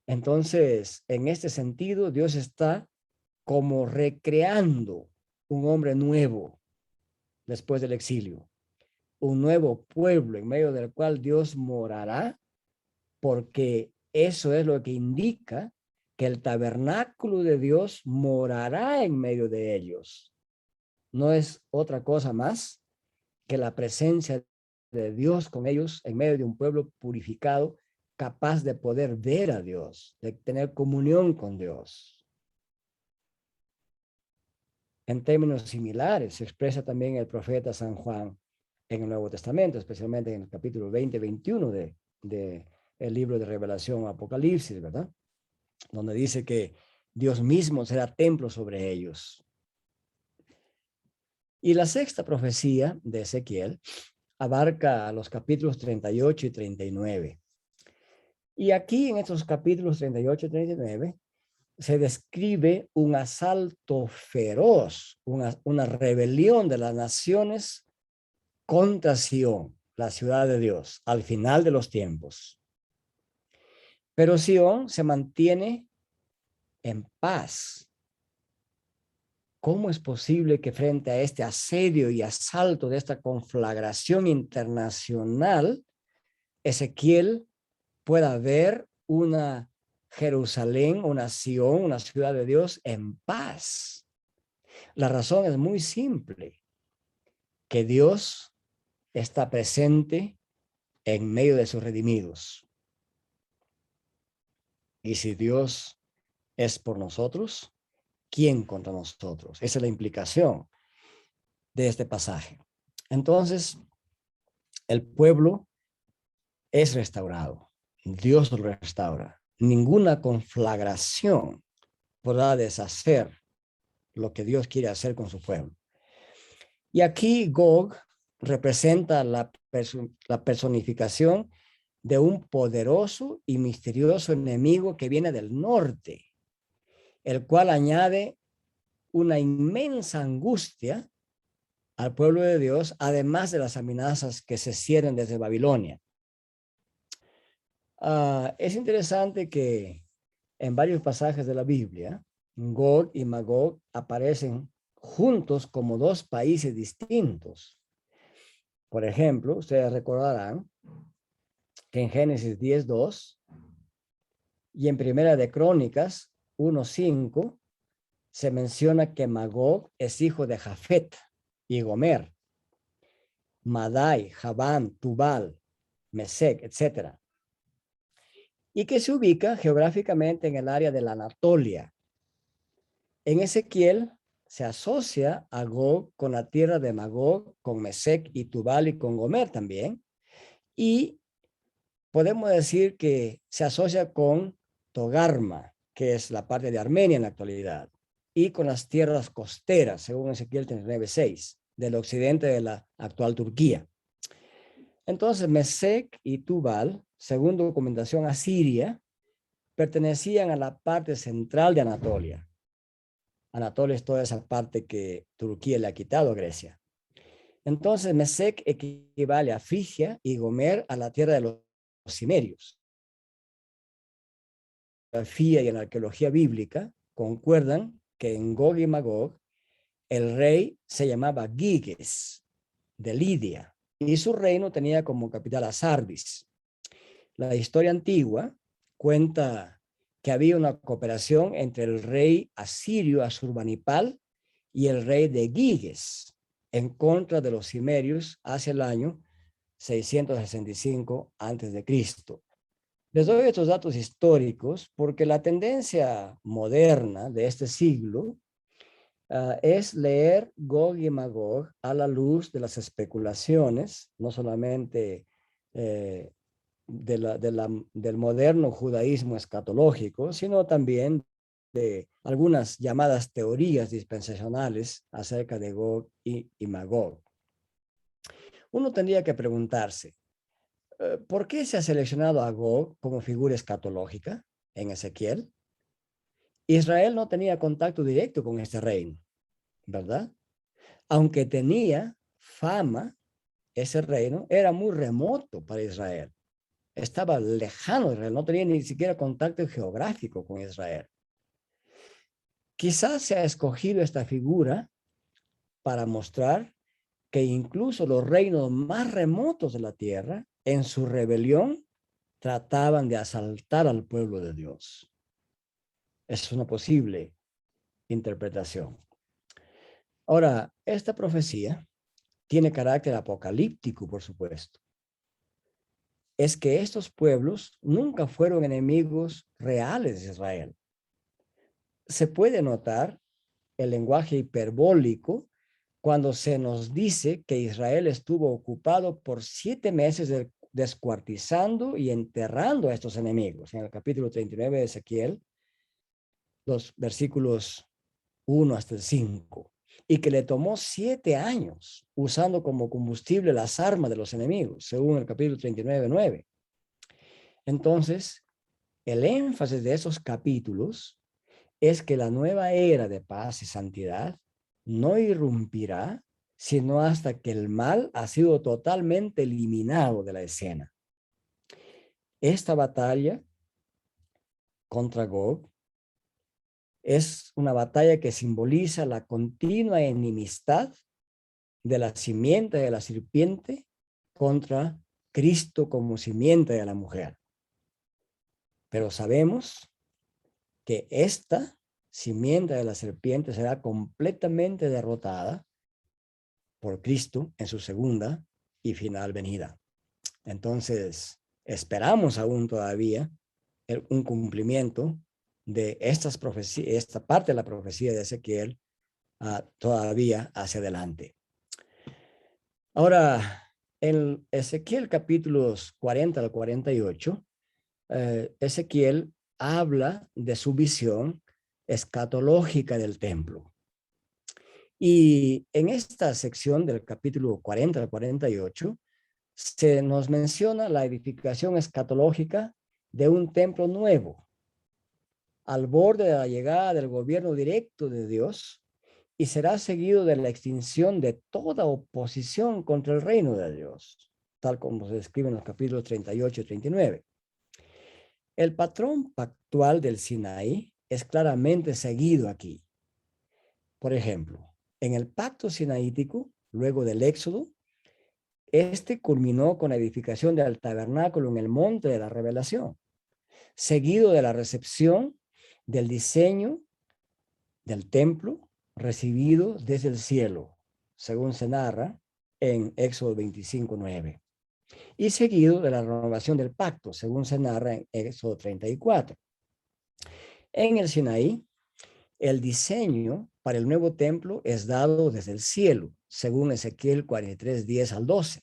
Entonces, en este sentido, Dios está como recreando un hombre nuevo después del exilio, un nuevo pueblo en medio del cual Dios morará, porque eso es lo que indica que el tabernáculo de Dios morará en medio de ellos. No es otra cosa más que la presencia de Dios con ellos en medio de un pueblo purificado, capaz de poder ver a Dios, de tener comunión con Dios. En términos similares se expresa también el profeta San Juan en el Nuevo Testamento, especialmente en el capítulo 20-21 de el libro de Revelación, Apocalipsis, ¿verdad? Donde dice que Dios mismo será templo sobre ellos. Y la sexta profecía de Ezequiel abarca los capítulos 38 y 39. Y aquí en estos capítulos 38 y 39 se describe un asalto feroz, una rebelión de las naciones contra Sión, la ciudad de Dios, al final de los tiempos. Pero Sión se mantiene en paz. ¿Cómo es posible que frente a este asedio y asalto de esta conflagración internacional, Ezequiel pueda ver una Jerusalén, una Sión, una ciudad de Dios en paz? La razón es muy simple, que Dios está presente en medio de sus redimidos. Y si Dios es por nosotros, ¿quién contra nosotros? Esa es la implicación de este pasaje. Entonces, el pueblo es restaurado. Dios lo restaura. Ninguna conflagración podrá deshacer lo que Dios quiere hacer con su pueblo. Y aquí Gog representa la personificación de un poderoso y misterioso enemigo que viene del norte, el cual añade una inmensa angustia al pueblo de Dios, además de las amenazas que se ciernen desde Babilonia. Es interesante que en varios pasajes de la Biblia, Gog y Magog aparecen juntos como dos países distintos. Por ejemplo, ustedes recordarán que en Génesis 10:2 y en Primera de Crónicas 1:5 se menciona que Magog es hijo de Jafet y Gomer, Madai, Javán, Tubal, Mesec, etc. Y que se ubica geográficamente en el área de la Anatolia. En Ezequiel se asocia a Gog con la tierra de Magog, con Mesec y Tubal y con Gomer también. Y podemos decir que se asocia con Togarma, que es la parte de Armenia en la actualidad, y con las tierras costeras, según Ezequiel 39:6, del occidente de la actual Turquía. Entonces, Mesec y Tubal, según documentación asiria, pertenecían a la parte central de Anatolia. Anatolia es toda esa parte que Turquía le ha quitado a Grecia. Entonces, Mesec equivale a Frigia y Gomer a la tierra de los cimerios. En la geografía y en la arqueología bíblica concuerdan que en Gog y Magog el rey se llamaba Giges de Lidia y su reino tenía como capital a Sardis. La historia antigua cuenta que había una cooperación entre el rey asirio Asurbanipal y el rey de Giges en contra de los cimerios hacia el año 665 a.C. Les doy estos datos históricos porque la tendencia moderna de este siglo es leer Gog y Magog a la luz de las especulaciones, no solamente del moderno judaísmo escatológico, sino también de algunas llamadas teorías dispensacionales acerca de Gog y Magog. Uno tendría que preguntarse, ¿por qué se ha seleccionado a Gog como figura escatológica en Ezequiel? Israel no tenía contacto directo con este reino, ¿verdad? Aunque tenía fama, ese reino era muy remoto para Israel. Estaba lejano de Israel, no tenía ni siquiera contacto geográfico con Israel. Quizás se ha escogido esta figura para mostrar que incluso los reinos más remotos de la tierra, en su rebelión, trataban de asaltar al pueblo de Dios. Es una posible interpretación. Ahora, esta profecía tiene carácter apocalíptico, por supuesto. Es que estos pueblos nunca fueron enemigos reales de Israel. Se puede notar el lenguaje hiperbólico cuando se nos dice que Israel estuvo ocupado por 7 meses descuartizando y enterrando a estos enemigos. En el capítulo 39 de Ezequiel, los versículos 1 hasta el 5, y que le tomó 7 años usando como combustible las armas de los enemigos, según el capítulo 39, 9. Entonces, el énfasis de esos capítulos es que la nueva era de paz y santidad no irrumpirá sino hasta que el mal ha sido totalmente eliminado de la escena. Esta batalla contra Gog es una batalla que simboliza la continua enemistad de la simiente de la serpiente contra Cristo como simiente de la mujer. Pero sabemos que esta simiente de la serpiente será completamente derrotada por Cristo en su segunda y final venida. Entonces, esperamos aún todavía un cumplimiento de estas profecías, esta parte de la profecía de Ezequiel todavía hacia adelante. Ahora, en Ezequiel capítulos 40 al 48, Ezequiel habla de su visión escatológica del templo. Y en esta sección del capítulo 40 al 48, se nos menciona la edificación escatológica de un templo nuevo, al borde de la llegada del gobierno directo de Dios, y será seguido de la extinción de toda oposición contra el reino de Dios, tal como se describe en los capítulos 38 y 39. El patrón pactual del Sinaí es claramente seguido aquí. Por ejemplo, en el pacto sinaítico, luego del Éxodo, este culminó con la edificación del tabernáculo en el monte de la revelación, seguido de la recepción del diseño del templo recibido desde el cielo, según se narra en Éxodo 25:9, y seguido de la renovación del pacto, según se narra en Éxodo 34. En el Sinaí, el diseño para el nuevo templo es dado desde el cielo, según Ezequiel 43, 10 al 12.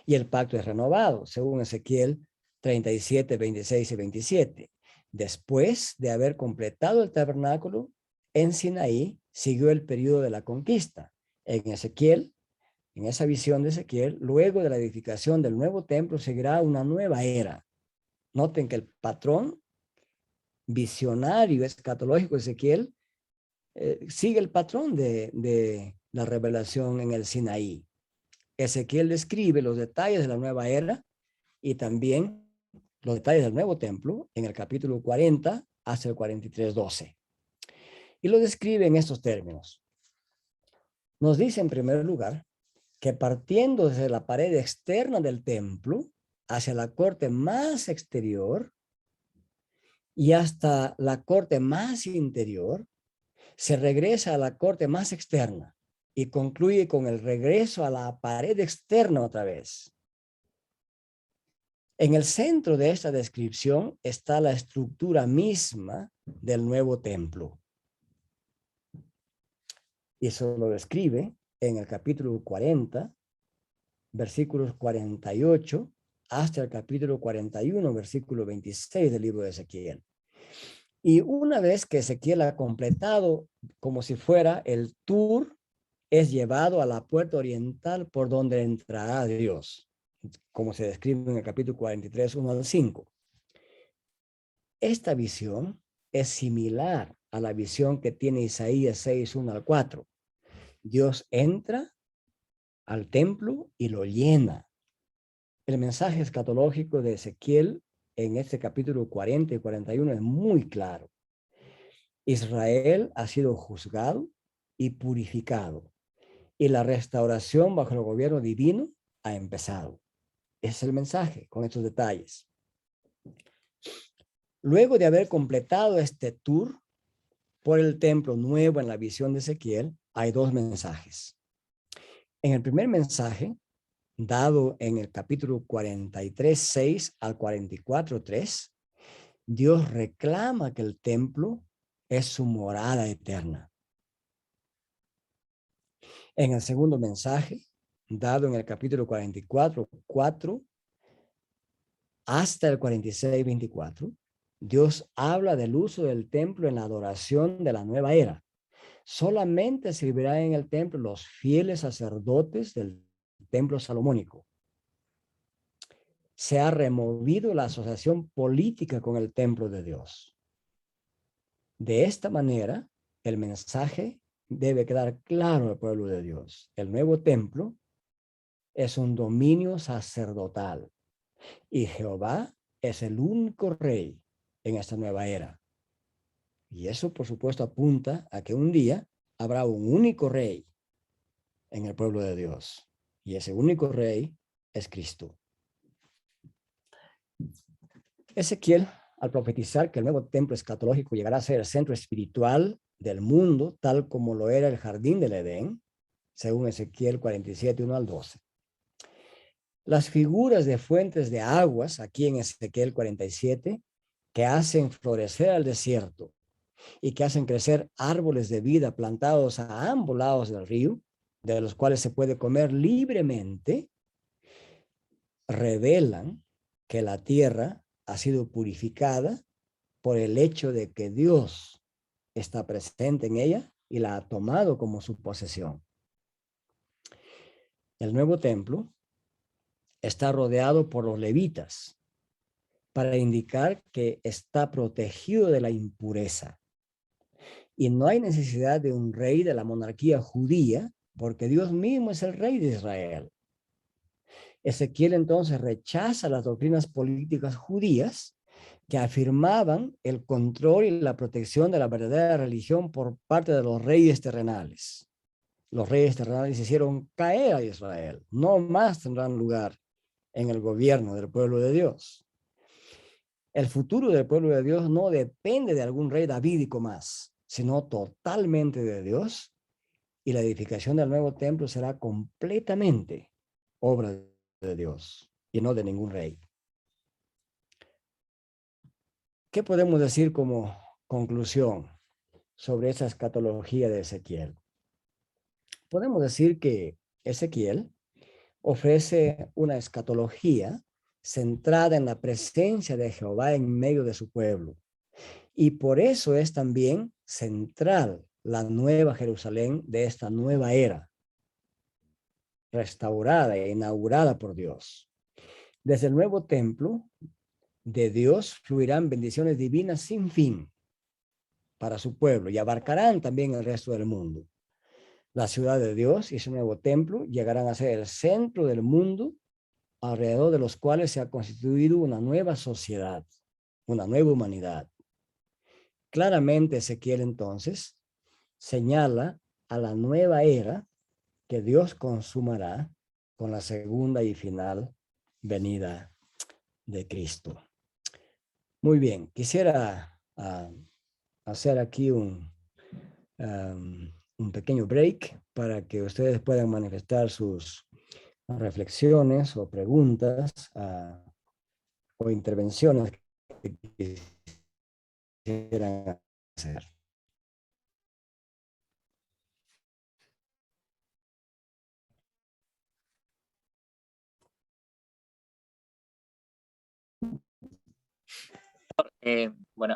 Y el pacto es renovado, según Ezequiel 37, 26 y 27. Después de haber completado el tabernáculo, en Sinaí siguió el periodo de la conquista. En Ezequiel, en esa visión de Ezequiel, luego de la edificación del nuevo templo, seguirá una nueva era. Noten que el patrón visionario escatológico de Ezequiel sigue el patrón de la revelación en el Sinaí. Ezequiel describe los detalles de la nueva era y también los detalles del nuevo templo en el capítulo 40 hasta el 43:12. Y lo describe en estos términos. Nos dice en primer lugar que partiendo desde la pared externa del templo hacia la corte más exterior y hasta la corte más interior, se regresa a la corte más externa y concluye con el regreso a la pared externa otra vez. En el centro de esta descripción está la estructura misma del nuevo templo. Y eso lo describe en el capítulo 40, versículos 48, hasta el capítulo 41, versículo 26 del libro de Ezequiel. Y una vez que Ezequiel ha completado, como si fuera el tour, es llevado a la puerta oriental por donde entrará Dios, como se describe en el capítulo 43, 1 al 5. Esta visión es similar a la visión que tiene Isaías 6, 1 al 4. Dios entra al templo y lo llena. El mensaje escatológico de Ezequiel en este capítulo 40 y 41 es muy claro. Israel ha sido juzgado y purificado, y la restauración bajo el gobierno divino ha empezado. Ese es el mensaje con estos detalles. Luego de haber completado este tour por el templo nuevo en la visión de Ezequiel, hay dos mensajes. En el primer mensaje, dado en el capítulo 43:6 al 44:3, Dios reclama que el templo es su morada eterna. En el segundo mensaje, dado en el capítulo 44:4 hasta el 46:24, Dios habla del uso del templo en la adoración de la nueva era. Solamente servirán en el templo los fieles sacerdotes del templo salomónico. Se ha removido la asociación política con el templo de Dios. De esta manera, el mensaje debe quedar claro al pueblo de Dios. El nuevo templo es un dominio sacerdotal y Jehová es el único rey en esta nueva era. Y eso, por supuesto, apunta a que un día habrá un único rey en el pueblo de Dios. Y ese único rey es Cristo. Ezequiel, al profetizar que el nuevo templo escatológico llegará a ser el centro espiritual del mundo, tal como lo era el jardín del Edén, según Ezequiel 47:1 al 12. Las figuras de fuentes de aguas, aquí en Ezequiel 47, que hacen florecer al desierto y que hacen crecer árboles de vida plantados a ambos lados del río, de los cuales se puede comer libremente, revelan que la tierra ha sido purificada por el hecho de que Dios está presente en ella y la ha tomado como su posesión. El nuevo templo está rodeado por los levitas para indicar que está protegido de la impureza. Y no hay necesidad de un rey de la monarquía judía, porque Dios mismo es el rey de Israel. Ezequiel entonces rechaza las doctrinas políticas judías que afirmaban el control y la protección de la verdadera religión por parte de los reyes terrenales. Los reyes terrenales hicieron caer a Israel. No más tendrán lugar en el gobierno del pueblo de Dios. El futuro del pueblo de Dios no depende de algún rey davídico más, sino totalmente de Dios, y la edificación del nuevo templo será completamente obra de Dios y no de ningún rey. ¿Qué podemos decir como conclusión sobre esa escatología de Ezequiel? Podemos decir que Ezequiel ofrece una escatología centrada en la presencia de Jehová en medio de su pueblo. Y por eso es también central la nueva Jerusalén de esta nueva era, restaurada e inaugurada por Dios. Desde el nuevo templo de Dios fluirán bendiciones divinas sin fin para su pueblo y abarcarán también el resto del mundo. La ciudad de Dios y su nuevo templo llegarán a ser el centro del mundo, alrededor de los cuales se ha constituido una nueva sociedad, una nueva humanidad. Claramente Ezequiel entonces señala a la nueva era que Dios consumará con la segunda y final venida de Cristo. Muy bien, quisiera hacer aquí un pequeño break para que ustedes puedan manifestar sus reflexiones o preguntas o intervenciones que quisieran hacer.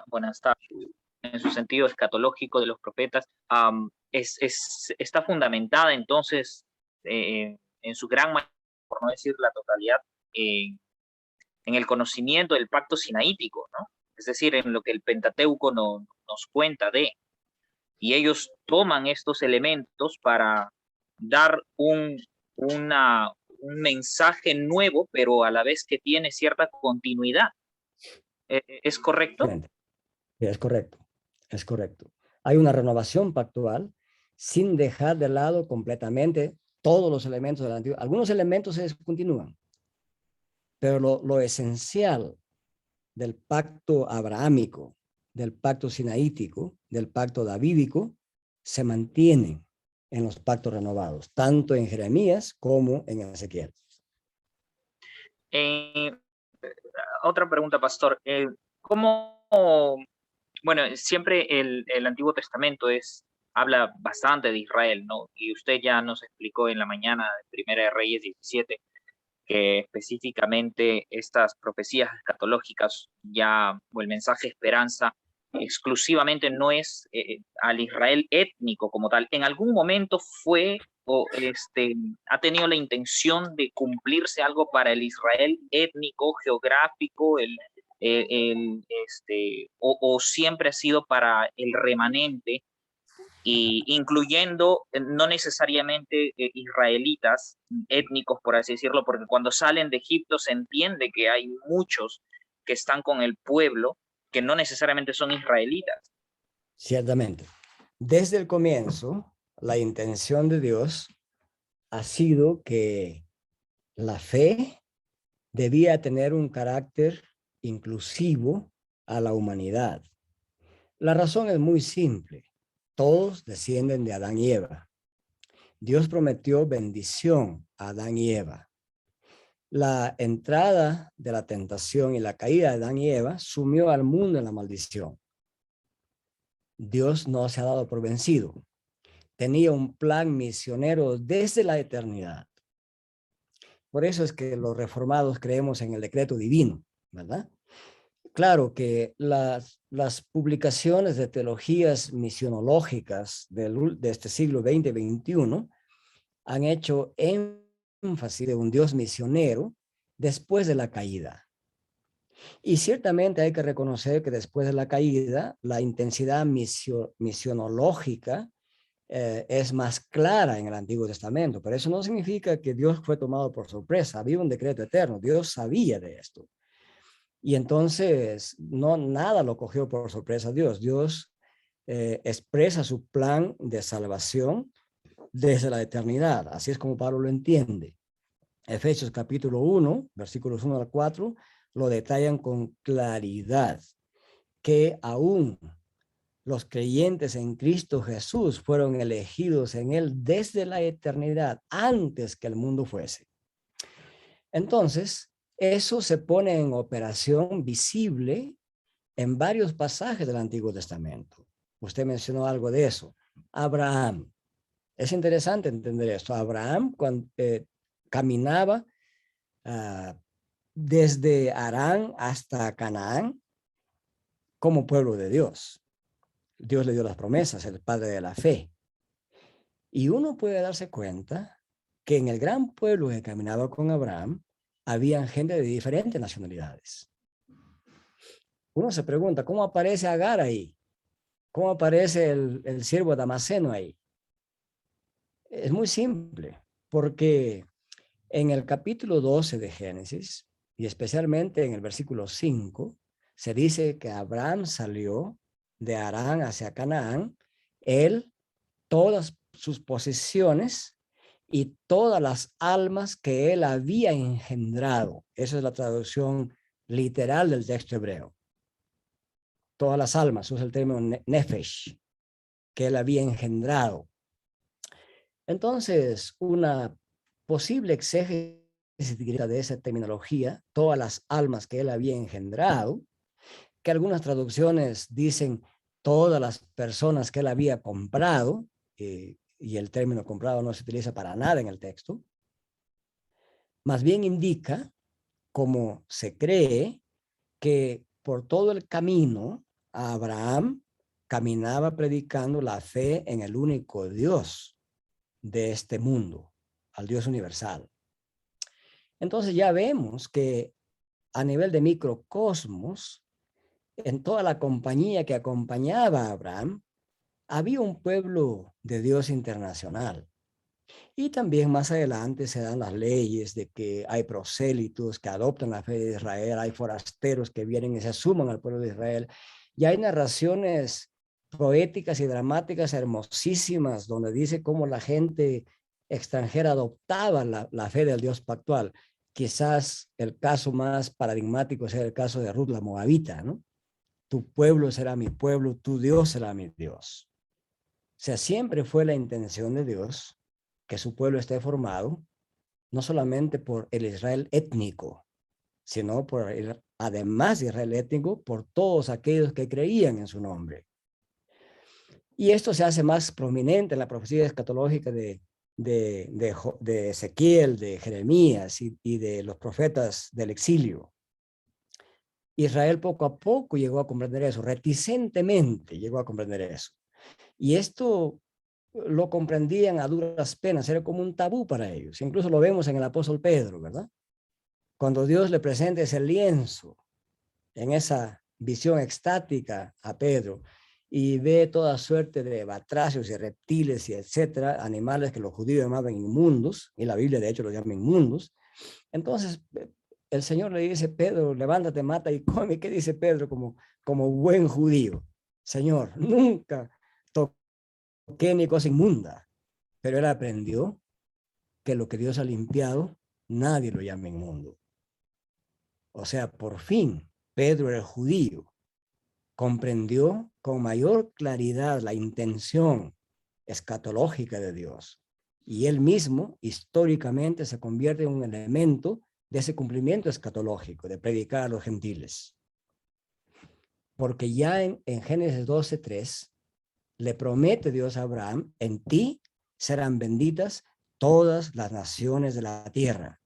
Buenas tardes. En su sentido escatológico de los profetas, está fundamentada entonces en su gran mayoría, por no decir la totalidad, en el conocimiento del pacto sinaítico, ¿no? Es decir, en lo que el Pentateuco nos cuenta de, y ellos toman estos elementos para dar un mensaje nuevo, pero a la vez que tiene cierta continuidad. ¿Es correcto? Es correcto, es correcto. Hay una renovación pactual sin dejar de lado completamente todos los elementos del antiguo. Algunos elementos se continúan, pero lo esencial del pacto abrahámico, del pacto sinaítico, del pacto davídico, se mantienen en los pactos renovados, tanto en Jeremías como en Ezequiel. Eh, Otra pregunta, pastor. ¿Cómo, bueno, siempre el Antiguo Testamento habla bastante de Israel, ¿no? Y usted ya nos explicó en la mañana de Primera de Reyes 17 que específicamente estas profecías escatológicas o el mensaje de esperanza exclusivamente no es al Israel étnico como tal. En algún momento ha tenido la intención de cumplirse algo para el Israel étnico, geográfico, o siempre ha sido para el remanente, y incluyendo no necesariamente israelitas étnicos, por así decirlo, porque cuando salen de Egipto se entiende que hay muchos que están con el pueblo que no necesariamente son israelitas. Ciertamente. Desde el comienzo, la intención de Dios ha sido que la fe debía tener un carácter inclusivo a la humanidad. La razón es muy simple. Todos descienden de Adán y Eva. Dios prometió bendición a Adán y Eva. La entrada de la tentación y la caída de Adán y Eva sumió al mundo en la maldición. Dios no se ha dado por vencido. Tenía un plan misionero desde la eternidad. Por eso es que los reformados creemos en el decreto divino, ¿verdad? Claro que las publicaciones de teologías misionológicas de este siglo XX y XXI han hecho énfasis de un Dios misionero después de la caída. Y ciertamente hay que reconocer que después de la caída, la intensidad misionológica es más clara en el Antiguo Testamento, pero eso no significa que Dios fue tomado por sorpresa. Había un decreto eterno, Dios sabía de esto. Y entonces, nada lo cogió por sorpresa a Dios. Dios expresa su plan de salvación desde la eternidad. Así es como Pablo lo entiende. Efesios capítulo 1, versículos 1 al 4, lo detallan con claridad, que aún los creyentes en Cristo Jesús fueron elegidos en Él desde la eternidad, antes que el mundo fuese. Entonces, eso se pone en operación visible en varios pasajes del Antiguo Testamento. Usted mencionó algo de eso. Abraham. Es interesante entender esto. Abraham, cuando caminaba desde Harán hasta Canaán como pueblo de Dios. Dios le dio las promesas, el padre de la fe. Y uno puede darse cuenta que en el gran pueblo que caminaba con Abraham, había gente de diferentes nacionalidades. Uno se pregunta, ¿cómo aparece Agar ahí? ¿Cómo aparece el siervo Damaseno ahí? Es muy simple, porque en el capítulo 12 de Génesis, y especialmente en el versículo 5, se dice que Abraham salió de Harán hacia Canaán, él, todas sus posesiones y todas las almas que él había engendrado. Esa es la traducción literal del texto hebreo. Todas las almas, usa el término nefesh, que él había engendrado. Entonces, una posible exégesis de esa terminología, todas las almas que él había engendrado, que algunas traducciones dicen todas las personas que él había comprado, y el término comprado no se utiliza para nada en el texto, más bien indica, como se cree, que por todo el camino Abraham caminaba predicando la fe en el único Dios de este mundo, al Dios universal. Entonces ya vemos que a nivel de microcosmos, en toda la compañía que acompañaba a Abraham, había un pueblo de Dios internacional. Y también más adelante se dan las leyes de que hay prosélitos que adoptan la fe de Israel, hay forasteros que vienen y se suman al pueblo de Israel, y hay narraciones poéticas y dramáticas hermosísimas donde dice cómo la gente extranjera adoptaba la fe del Dios pactual. quizás el caso más paradigmático sea el caso de Ruth la Moabita, ¿no? Tu pueblo será mi pueblo, tu Dios será mi Dios. O sea, siempre fue la intención de Dios que su pueblo esté formado no solamente por el Israel étnico, sino por además de Israel étnico, por todos aquellos que creían en su nombre. Y esto se hace más prominente en la profecía escatológica de Ezequiel, de Jeremías y de los profetas del exilio. Israel poco a poco llegó a comprender eso, reticentemente llegó a comprender eso. Y esto lo comprendían a duras penas, era como un tabú para ellos. Incluso lo vemos en el apóstol Pedro, ¿verdad? Cuando Dios le presenta ese lienzo en esa visión extática a Pedro y ve toda suerte de batracios y reptiles y etcétera, animales que los judíos llamaban inmundos, y la Biblia de hecho los llama inmundos. Entonces el Señor le dice, Pedro, levántate, mata y come. ¿Qué dice Pedro como buen judío? Señor, nunca toqué ni cosa inmunda, pero él aprendió que lo que Dios ha limpiado, nadie lo llama inmundo. O sea, por fin, Pedro el judío comprendió con mayor claridad la intención escatológica de Dios. Y él mismo, históricamente, se convierte en un elemento de ese cumplimiento escatológico, de predicar a los gentiles. Porque ya en Génesis 12:3, le promete Dios a Abraham, en ti serán benditas todas las naciones de la tierra.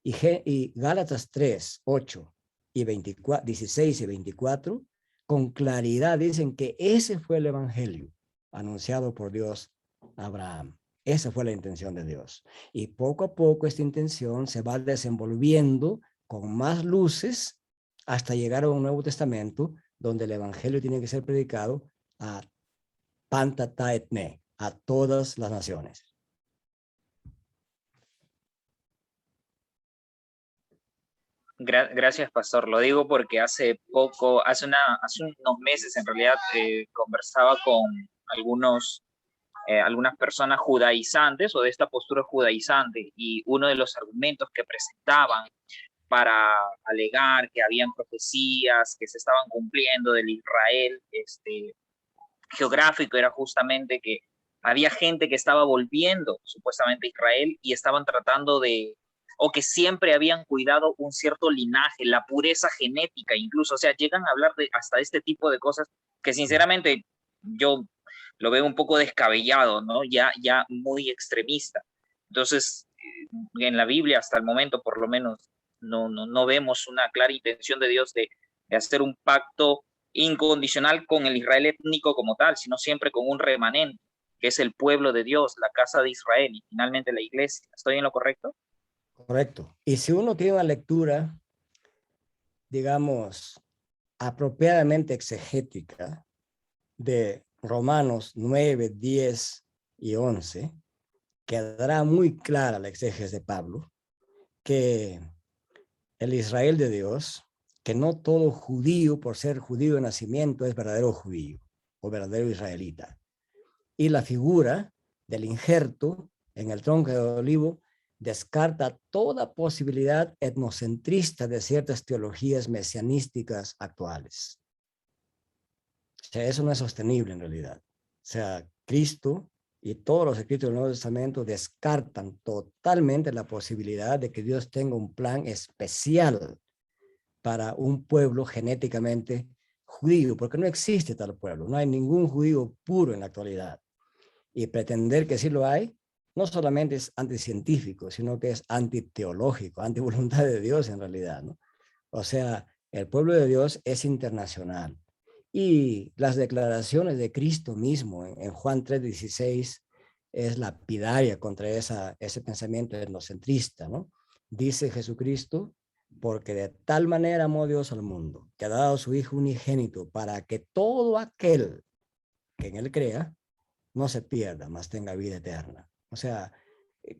Y Gálatas 3:8 y 24, 16 y 24, con claridad dicen que ese fue el evangelio anunciado por Dios a Abraham. Esa fue la intención de Dios. Y poco a poco esta intención se va desenvolviendo con más luces hasta llegar a un Nuevo Testamento donde el evangelio tiene que ser predicado a Pantata etne, a todas las naciones. Gracias, Pastor. Lo digo porque hace unos meses en realidad conversaba con algunas personas judaizantes o de esta postura judaizante, y uno de los argumentos que presentaban para alegar que habían profecías que se estaban cumpliendo del Israel geográfico era justamente que había gente que estaba volviendo supuestamente a Israel y estaban tratando o que siempre habían cuidado un cierto linaje, la pureza genética incluso, o sea, llegan a hablar hasta este tipo de cosas que sinceramente yo lo veo un poco descabellado, ¿no? Ya muy extremista. Entonces, en la Biblia hasta el momento por lo menos no vemos una clara intención de Dios de hacer un pacto incondicional con el Israel étnico como tal, sino siempre con un remanente, que es el pueblo de Dios, la casa de Israel y finalmente la iglesia. ¿Estoy en lo correcto? Correcto. Y si uno tiene una lectura, digamos, apropiadamente exegética de Romanos 9, 10 y 11, quedará muy clara la exégesis de Pablo, que el Israel de Dios, que no todo judío por ser judío de nacimiento es verdadero judío o verdadero israelita. Y la figura del injerto en el tronco de olivo descarta toda posibilidad etnocentrista de ciertas teologías mesianísticas actuales. O sea, eso no es sostenible en realidad. O sea, Cristo y todos los escritos del Nuevo Testamento descartan totalmente la posibilidad de que Dios tenga un plan especial para un pueblo genéticamente judío, porque no existe tal pueblo, no hay ningún judío puro en la actualidad. Y pretender que sí lo hay, no solamente es anticientífico, sino que es antiteológico, antivoluntad de Dios en realidad, ¿no? O sea, el pueblo de Dios es internacional. Y las declaraciones de Cristo mismo en Juan 3:16 es lapidaria contra ese pensamiento etnocentrista, ¿no? Dice Jesucristo, porque de tal manera amó Dios al mundo, que ha dado a su Hijo unigénito para que todo aquel que en él crea no se pierda, mas tenga vida eterna. O sea,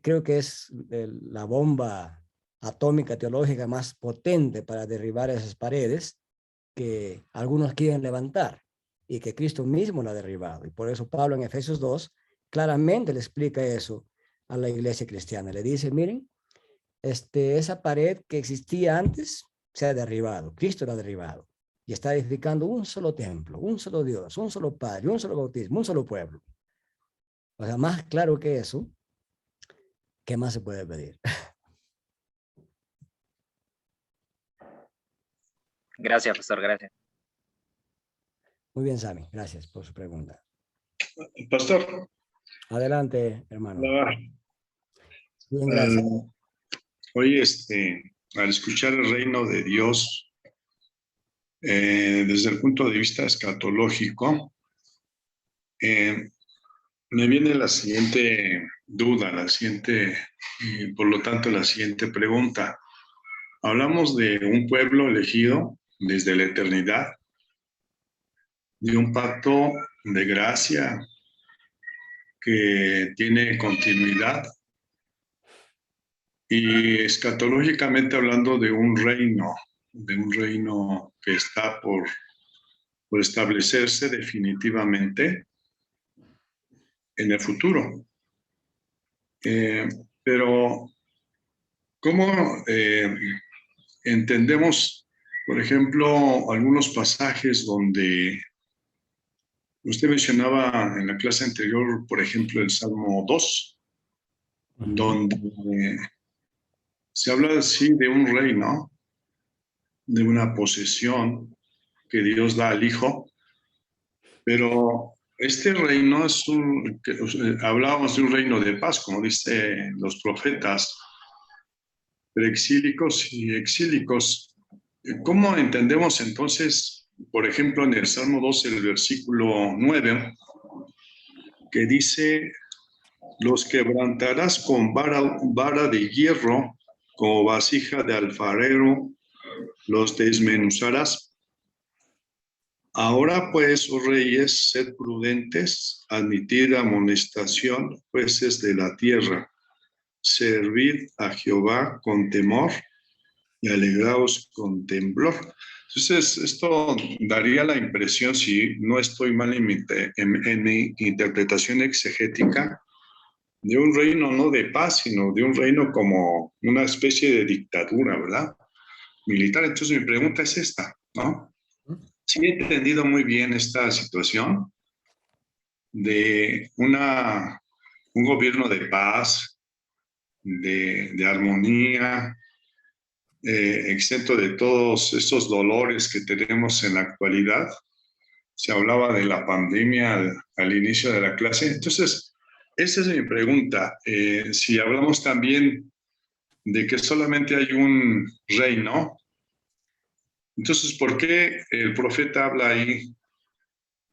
creo que es la bomba atómica teológica más potente para derribar esas paredes que algunos quieren levantar y que Cristo mismo la ha derribado. Y por eso Pablo en Efesios 2 claramente le explica eso a la iglesia cristiana. Le dice, miren, esa pared que existía antes se ha derribado. Cristo la ha derribado y está edificando un solo templo, un solo Dios, un solo Padre, un solo bautismo, un solo pueblo. O sea, más claro que eso, ¿qué más se puede pedir? Gracias, pastor, gracias. Muy bien, Sammy, gracias por su pregunta. Pastor, Adelante, hermano. Bien, uh, gracias. hoy al escuchar el reino de Dios desde el punto de vista escatológico, me viene la siguiente duda, por lo tanto, la siguiente pregunta. Hablamos de un pueblo elegido desde la eternidad, de un pacto de gracia que tiene continuidad y escatológicamente hablando de un reino que está por establecerse definitivamente en el futuro. Pero, ¿cómo entendemos, por ejemplo, algunos pasajes donde usted mencionaba en la clase anterior, por ejemplo, el Salmo 2, donde se habla así de un reino, de una posesión que Dios da al Hijo, pero este reino hablábamos de un reino de paz, como dicen los profetas, preexílicos y exílicos. ¿Cómo entendemos entonces, por ejemplo, en el Salmo 12, el versículo 9, que dice, los quebrantarás con vara de hierro, como vasija de alfarero, los desmenuzarás? Ahora pues, oh reyes, sed prudentes, admitid amonestación, jueces de la tierra. Servid a Jehová con temor y alegraos con temblor. Entonces, esto daría la impresión, si no estoy mal en mi interpretación exegética, de un reino no de paz, sino de un reino como una especie de dictadura, ¿verdad? Militar. Entonces, mi pregunta es esta, ¿no? Sí he entendido muy bien esta situación de un gobierno de paz, de armonía, exento de todos estos dolores que tenemos en la actualidad. Se hablaba de la pandemia al inicio de la clase. Entonces, esa es mi pregunta. Si hablamos también de que solamente hay un reino, entonces, ¿por qué el profeta habla ahí?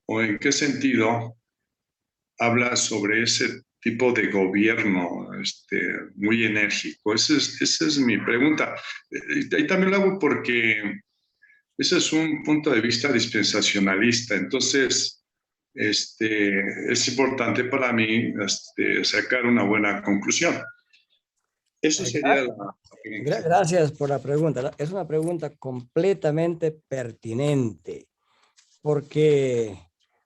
¿O en qué sentido habla sobre ese tipo de gobierno muy enérgico? Esa es mi pregunta. Y también lo hago porque ese es un punto de vista dispensacionalista. Entonces, es importante para mí sacar una buena conclusión. Eso sería la pregunta. Gracias por la pregunta. Es una pregunta completamente pertinente, porque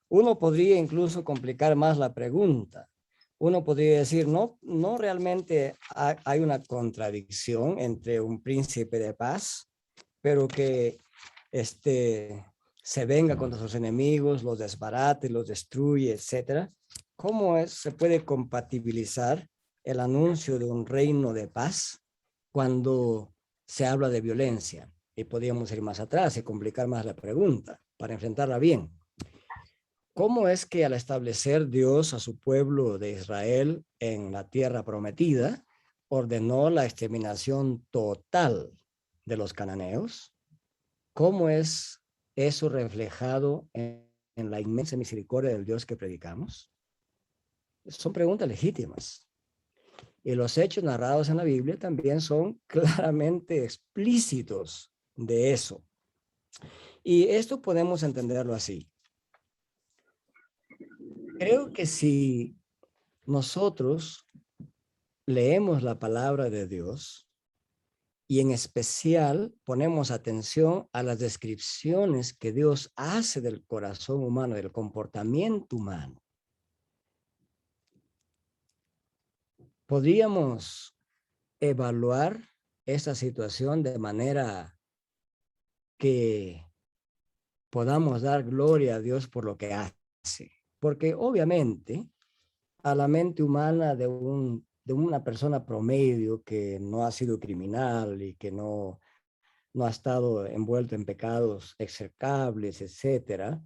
uno podría incluso complicar más la pregunta. Uno podría decir, no, no realmente hay una contradicción entre un príncipe de paz, pero que se venga contra sus enemigos, los desbarate, los destruye, etcétera. ¿Cómo se puede compatibilizar el anuncio de un reino de paz cuando se habla de violencia? Y podríamos ir más atrás y complicar más la pregunta para enfrentarla bien. ¿Cómo es que al establecer Dios a su pueblo de Israel en la tierra prometida, ordenó la exterminación total de los cananeos? ¿Cómo es eso reflejado en la inmensa misericordia del Dios que predicamos? Son preguntas legítimas. Y los hechos narrados en la Biblia también son claramente explícitos de eso. Y esto podemos entenderlo así. Creo que si nosotros leemos la palabra de Dios y en especial ponemos atención a las descripciones que Dios hace del corazón humano, del comportamiento humano, podríamos evaluar esta situación de manera que podamos dar gloria a Dios por lo que hace. Porque obviamente a la mente humana de una persona promedio que no ha sido criminal y que no ha estado envuelto en pecados execrables, etcétera,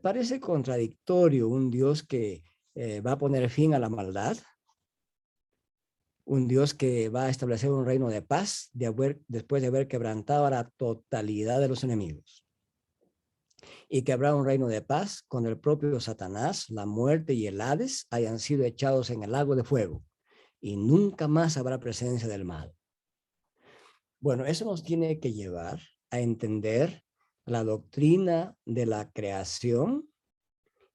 parece contradictorio un Dios que va a poner fin a la maldad, un Dios que va a establecer un reino de paz después de haber quebrantado a la totalidad de los enemigos. Y que habrá un reino de paz cuando el propio Satanás, la muerte y el Hades hayan sido echados en el lago de fuego y nunca más habrá presencia del mal. Bueno, eso nos tiene que llevar a entender la doctrina de la creación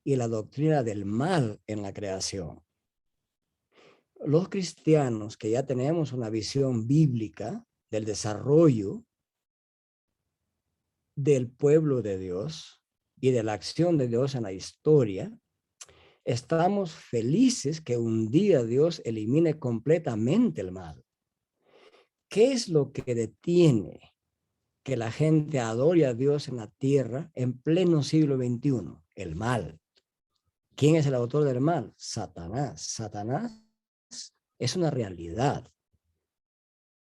y la doctrina del mal en la creación. Los cristianos que ya tenemos una visión bíblica del desarrollo del pueblo de Dios y de la acción de Dios en la historia, estamos felices que un día Dios elimine completamente el mal. ¿Qué es lo que detiene que la gente adore a Dios en la tierra en pleno siglo XXI? El mal. ¿Quién es el autor del mal? Satanás. Satanás es una realidad.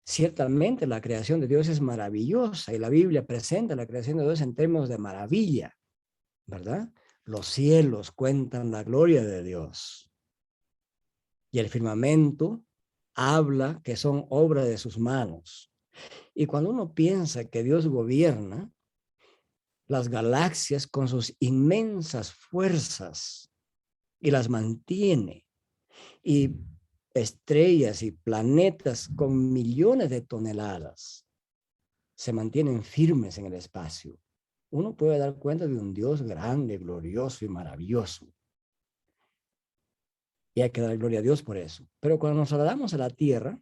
Ciertamente la creación de Dios es maravillosa y la Biblia presenta la creación de Dios en términos de maravilla, ¿verdad? Los cielos cuentan la gloria de Dios y el firmamento habla que son obra de sus manos. Y cuando uno piensa que Dios gobierna las galaxias con sus inmensas fuerzas y las mantiene, y estrellas y planetas con millones de toneladas se mantienen firmes en el espacio, uno puede dar cuenta de un Dios grande, glorioso y maravilloso. Y hay que dar gloria a Dios por eso. Pero cuando nos trasladamos a la tierra,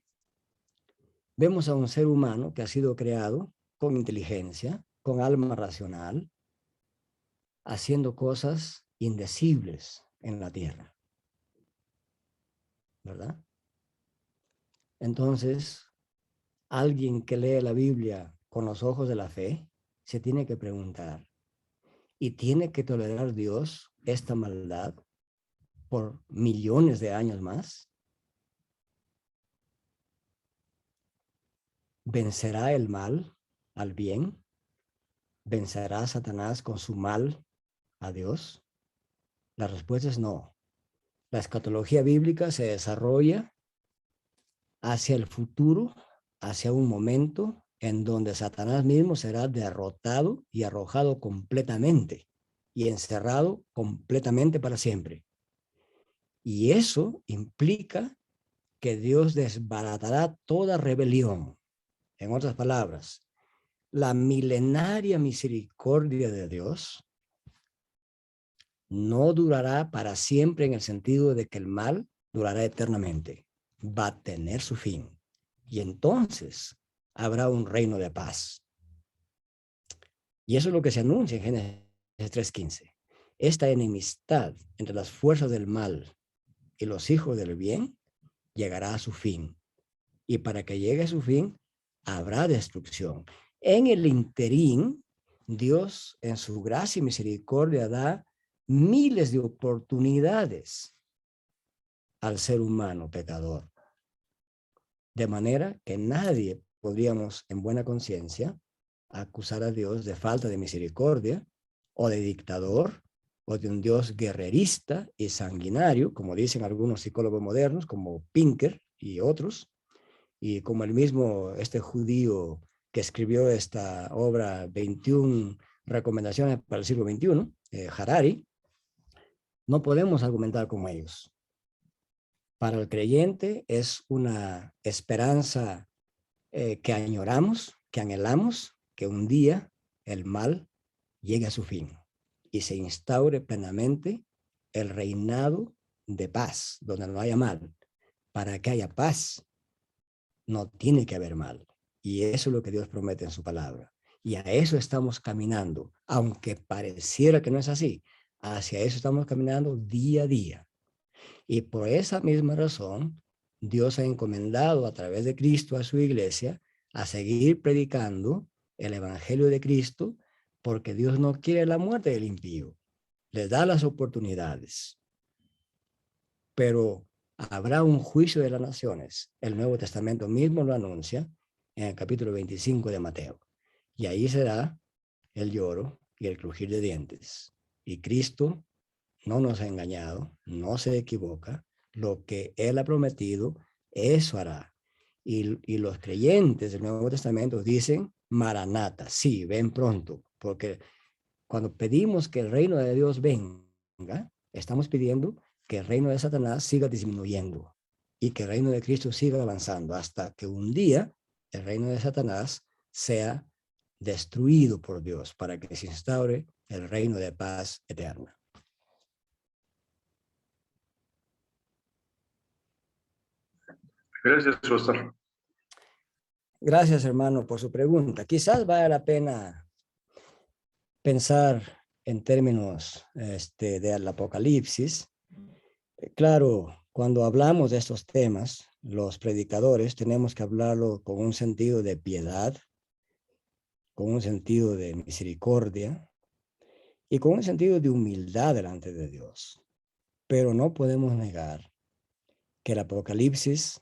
vemos a un ser humano que ha sido creado con inteligencia, con alma racional, haciendo cosas indecibles en la tierra, ¿verdad? Entonces, alguien que lee la Biblia con los ojos de la fe se tiene que preguntar, ¿y tiene que tolerar Dios esta maldad por millones de años más? ¿Vencerá el mal al bien? ¿Vencerá Satanás con su mal a Dios? La respuesta es no. La escatología bíblica se desarrolla hacia el futuro, hacia un momento en donde Satanás mismo será derrotado y arrojado completamente y encerrado completamente para siempre. Y eso implica que Dios desbaratará toda rebelión. En otras palabras, la milenaria misericordia de Dios no durará para siempre en el sentido de que el mal durará eternamente. Va a tener su fin. Y entonces habrá un reino de paz. Y eso es lo que se anuncia en Génesis 3:15. Esta enemistad entre las fuerzas del mal y los hijos del bien llegará a su fin. Y para que llegue a su fin, habrá destrucción. En el interín, Dios, en su gracia y misericordia, da miles de oportunidades al ser humano pecador. De manera que nadie podríamos, en buena conciencia, acusar a Dios de falta de misericordia o de dictador o de un Dios guerrerista y sanguinario, como dicen algunos psicólogos modernos, como Pinker y otros, y como el mismo judío que escribió esta obra 21 recomendaciones para el siglo XXI, Harari. No podemos argumentar como ellos. Para el creyente es una esperanza que añoramos, que anhelamos, que un día el mal llegue a su fin y se instaure plenamente el reinado de paz, donde no haya mal. Para que haya paz, no tiene que haber mal. Y eso es lo que Dios promete en su palabra. Y a eso estamos caminando, aunque pareciera que no es así. Hacia eso estamos caminando día a día. Y por esa misma razón, Dios ha encomendado a través de Cristo a su iglesia a seguir predicando el evangelio de Cristo, porque Dios no quiere la muerte del impío. Les da las oportunidades, pero habrá un juicio de las naciones. El Nuevo Testamento mismo lo anuncia en el capítulo 25 de Mateo. Y ahí será el lloro y el crujir de dientes. Y Cristo no nos ha engañado, no se equivoca. Lo que Él ha prometido, eso hará. Y los creyentes del Nuevo Testamento dicen, Maranata, sí, ven pronto, porque cuando pedimos que el reino de Dios venga, estamos pidiendo que el reino de Satanás siga disminuyendo y que el reino de Cristo siga avanzando hasta que un día el reino de Satanás sea destruido por Dios para que se instaure el reino de paz eterna. Gracias, pastor. Gracias, hermano, por su pregunta. Quizás vale la pena pensar en términos del Apocalipsis. Claro, cuando hablamos de estos temas, los predicadores tenemos que hablarlo con un sentido de piedad, con un sentido de misericordia y con un sentido de humildad delante de Dios. Pero no podemos negar que el Apocalipsis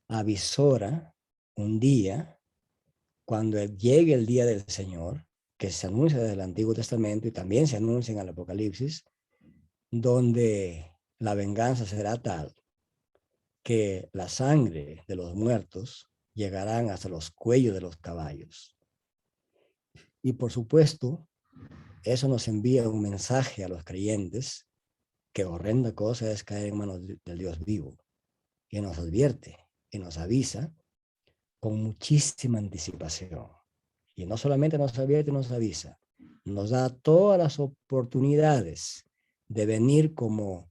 avisora un día, cuando llegue el día del Señor, que se anuncia desde el Antiguo Testamento y también se anuncia en el Apocalipsis, donde la venganza será tal que la sangre de los muertos llegarán hasta los cuellos de los caballos. Y por supuesto, eso nos envía un mensaje a los creyentes que horrenda cosa es caer en manos del Dios vivo, y nos advierte y nos avisa con muchísima anticipación. Y no solamente nos advierte, nos avisa, nos da todas las oportunidades de venir como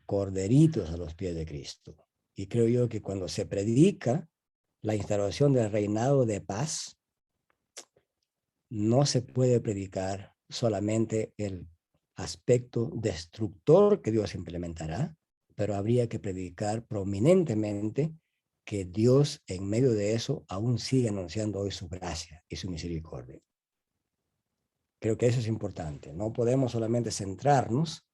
corderitos a los pies de Cristo. Y creo yo que cuando se predica la instalación del reinado de paz, no se puede predicar solamente el aspecto destructor que Dios implementará, pero habría que predicar prominentemente que Dios en medio de eso aún sigue anunciando hoy su gracia y su misericordia. Creo que eso es importante. No podemos solamente centrarnos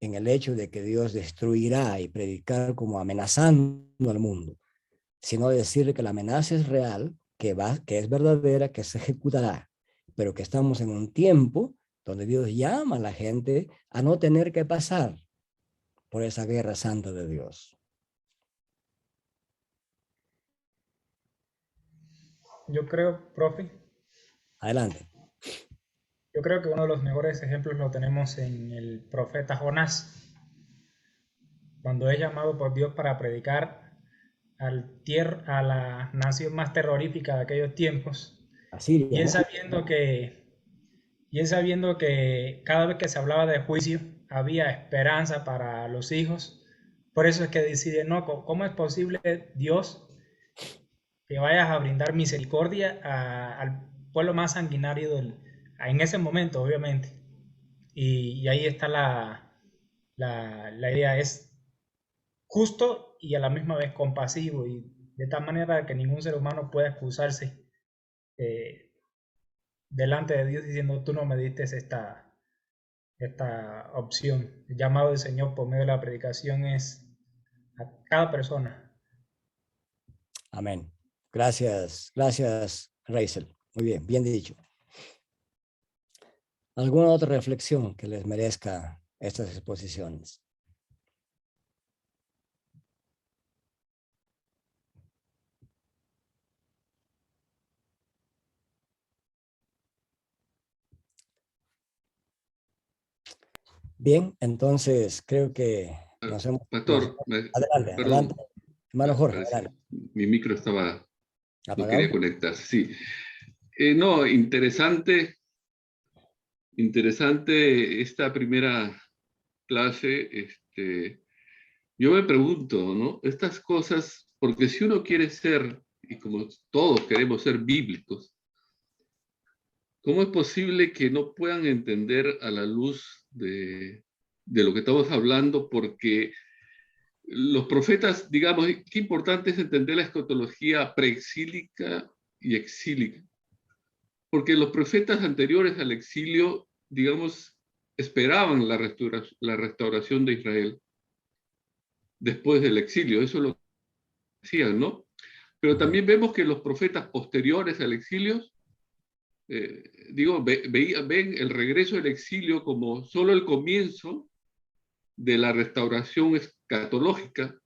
en el hecho de que Dios destruirá y predicar como amenazando al mundo, sino decirle que la amenaza es real, que es verdadera, que se ejecutará, pero que estamos en un tiempo donde Dios llama a la gente a no tener que pasar por esa guerra santa de Dios. Yo creo, profe, Adelante. yo creo que uno de los mejores ejemplos lo tenemos en el profeta Jonás, cuando es llamado por Dios para predicar a la nación más terrorífica de aquellos tiempos, y Asiria, él ¿no? sabiendo que, y él sabiendo que cada vez que se hablaba de juicio había esperanza para los hijos. Por eso es que decide, no, ¿cómo es posible, Dios, que vayas a brindar misericordia al pueblo más sanguinario en ese momento, obviamente? Y ahí está la idea, es justo y a la misma vez compasivo, y de tal manera que ningún ser humano pueda excusarse eh, delante de Dios diciendo, tú no me diste esta opción. El llamado del Señor por medio de la predicación es a cada persona. Amén. Gracias, gracias, Reisel. Muy bien, bien dicho. ¿Alguna otra reflexión que les merezca estas exposiciones? Bien, entonces creo que nos hemos... Pastor, Adelante, adelante. perdón, Hermano Jorge, parece, adelante. mi micro estaba, no ¿Apagado? quería conectarse, sí. No, interesante esta primera clase. Yo me pregunto, ¿no? Estas cosas, porque si uno quiere ser, y como todos queremos ser bíblicos, ¿cómo es posible que no puedan entender a la luz de lo que estamos hablando? Porque los profetas, digamos, qué importante es entender la escatología preexílica y exílica. Porque los profetas anteriores al exilio, digamos, esperaban la restauración de Israel después del exilio. Eso lo decían, ¿no? Pero también vemos que los profetas posteriores al exilio, ven el regreso del exilio como solo el comienzo de la restauración escatológica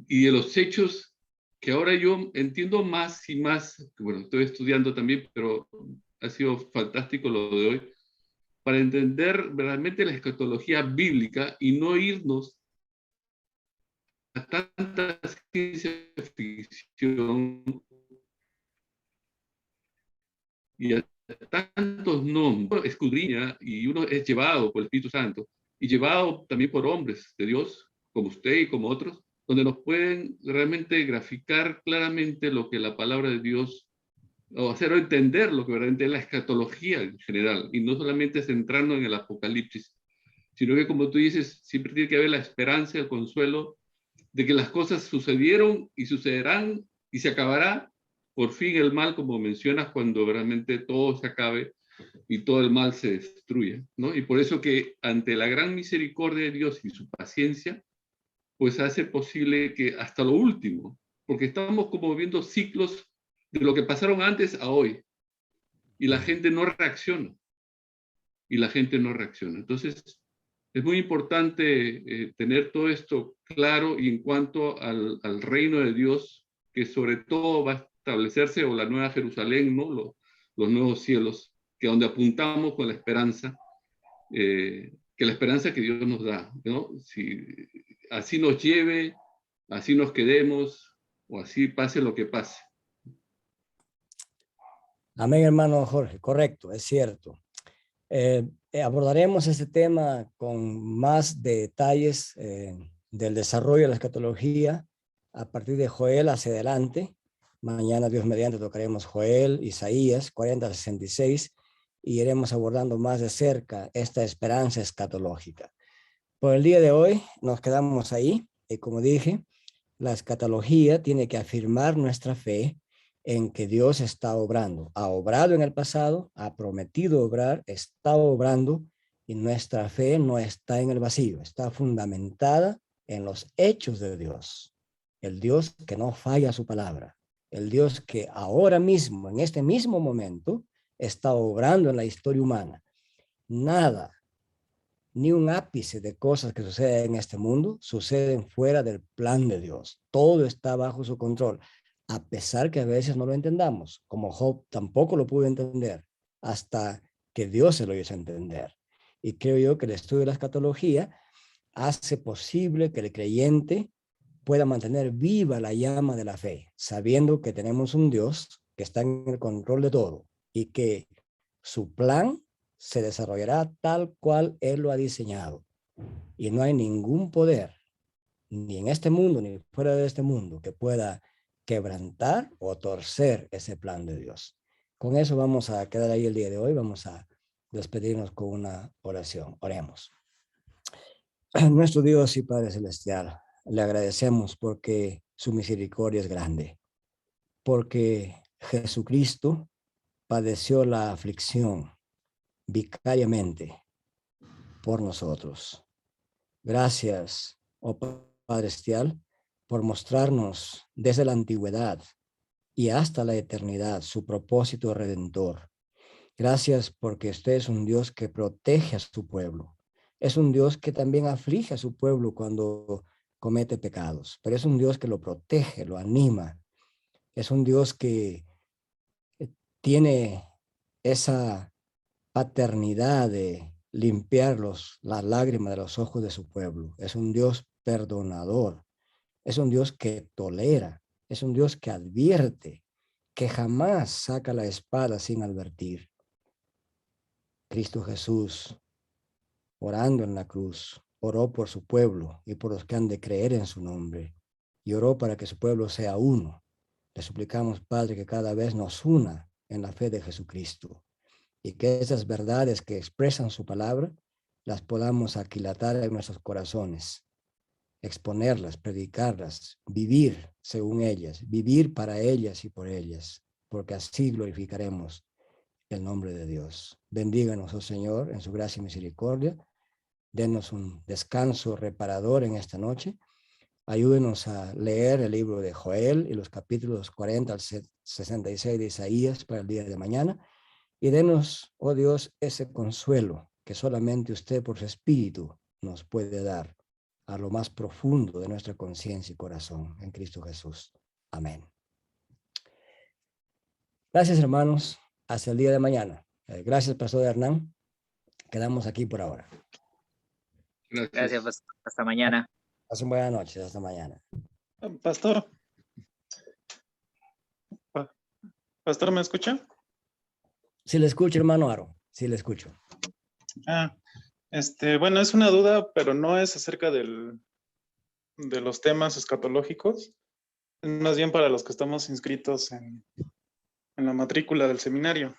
y de los hechos que ahora yo entiendo más y más. Bueno, estoy estudiando también, pero ha sido fantástico lo de hoy, para entender realmente la escatología bíblica y no irnos a tanta ciencia ficción y a tantos nombres. Escudriña y uno es llevado por el Espíritu Santo y llevado también por hombres de Dios, como usted y como otros, donde nos pueden realmente graficar claramente lo que la palabra de Dios, o hacer entender lo que verdaderamente es la escatología en general, y no solamente centrarnos en el Apocalipsis, sino que, como tú dices, siempre tiene que haber la esperanza, el consuelo de que las cosas sucedieron y sucederán y se acabará por fin el mal, como mencionas, cuando realmente todo se acabe y todo el mal se destruya, ¿no? Y por eso que ante la gran misericordia de Dios y su paciencia, pues hace posible que hasta lo último, porque estamos como viendo ciclos de lo que pasaron antes a hoy, y la gente no reacciona, y la gente no reacciona. Entonces, es muy importante tener todo esto claro, y en cuanto al reino de Dios, que sobre todo va a establecerse, o la nueva Jerusalén, ¿no? Los nuevos cielos, que donde apuntamos con la esperanza, que la esperanza que Dios nos da, ¿no? Si así nos lleve, así nos quedemos, o así pase lo que pase. Amén, hermano Jorge, correcto, es cierto. Abordaremos este tema con más detalles del desarrollo de la escatología a partir de Joel hacia adelante. Mañana, Dios mediante, tocaremos Joel, Isaías 40-66 y iremos abordando más de cerca esta esperanza escatológica. Por el día de hoy nos quedamos ahí y, como dije, la escatología tiene que afirmar nuestra fe en que Dios está obrando. Ha obrado en el pasado, ha prometido obrar, está obrando, y nuestra fe no está en el vacío, está fundamentada en los hechos de Dios. El Dios que no falla su palabra, el Dios que ahora mismo, en este mismo momento, está obrando en la historia humana. Nada, ni un ápice de cosas que suceden en este mundo suceden fuera del plan de Dios. Todo está bajo su control, a pesar que a veces no lo entendamos, como Job tampoco lo pudo entender, hasta que Dios se lo hizo entender. Y creo yo que el estudio de la escatología hace posible que el creyente pueda mantener viva la llama de la fe, sabiendo que tenemos un Dios que está en el control de todo y que su plan se desarrollará tal cual Él lo ha diseñado. Y no hay ningún poder, ni en este mundo, ni fuera de este mundo, que pueda quebrantar o torcer ese plan de Dios. Con eso vamos a quedar ahí el día de hoy. Vamos a despedirnos con una oración. Oremos. Nuestro Dios y Padre Celestial, le agradecemos porque su misericordia es grande, porque Jesucristo padeció la aflicción vicariamente por nosotros. Gracias, oh Padre Celestial, por mostrarnos desde la antigüedad y hasta la eternidad su propósito redentor. Gracias porque usted es un Dios que protege a su pueblo. Es un Dios que también aflige a su pueblo cuando comete pecados, pero es un Dios que lo protege, lo anima. Es un Dios que tiene esa paternidad de limpiar las lágrimas de los ojos de su pueblo. Es un Dios perdonador. Es un Dios que tolera. Es un Dios que advierte, que jamás saca la espada sin advertir. Cristo Jesús, orando en la cruz, oró por su pueblo y por los que han de creer en su nombre, y oró para que su pueblo sea uno. Le suplicamos, Padre, que cada vez nos una en la fe de Jesucristo, y que esas verdades que expresan su palabra las podamos aquilatar en nuestros corazones, exponerlas, predicarlas, vivir según ellas, vivir para ellas y por ellas, porque así glorificaremos el nombre de Dios. Bendíganos, oh Señor, en su gracia y misericordia. Denos un descanso reparador en esta noche. Ayúdenos a leer el libro de Joel y los capítulos 40 al 66 de Isaías para el día de mañana. Y denos, oh Dios, ese consuelo que solamente usted por su Espíritu nos puede dar a lo más profundo de nuestra conciencia y corazón en Cristo Jesús. Amén. Gracias, hermanos. Hasta el día de mañana. Gracias, Pastor Hernán. Quedamos aquí por ahora. Gracias, pastor. Hasta mañana. Pasen buenas noches. Hasta mañana. Pastor. Pastor, ¿me escucha? Sí le escucho, hermano Aro. Sí le escucho. Bueno, es una duda, pero no es acerca de los temas escatológicos. Es más bien para los que estamos inscritos en la matrícula del seminario.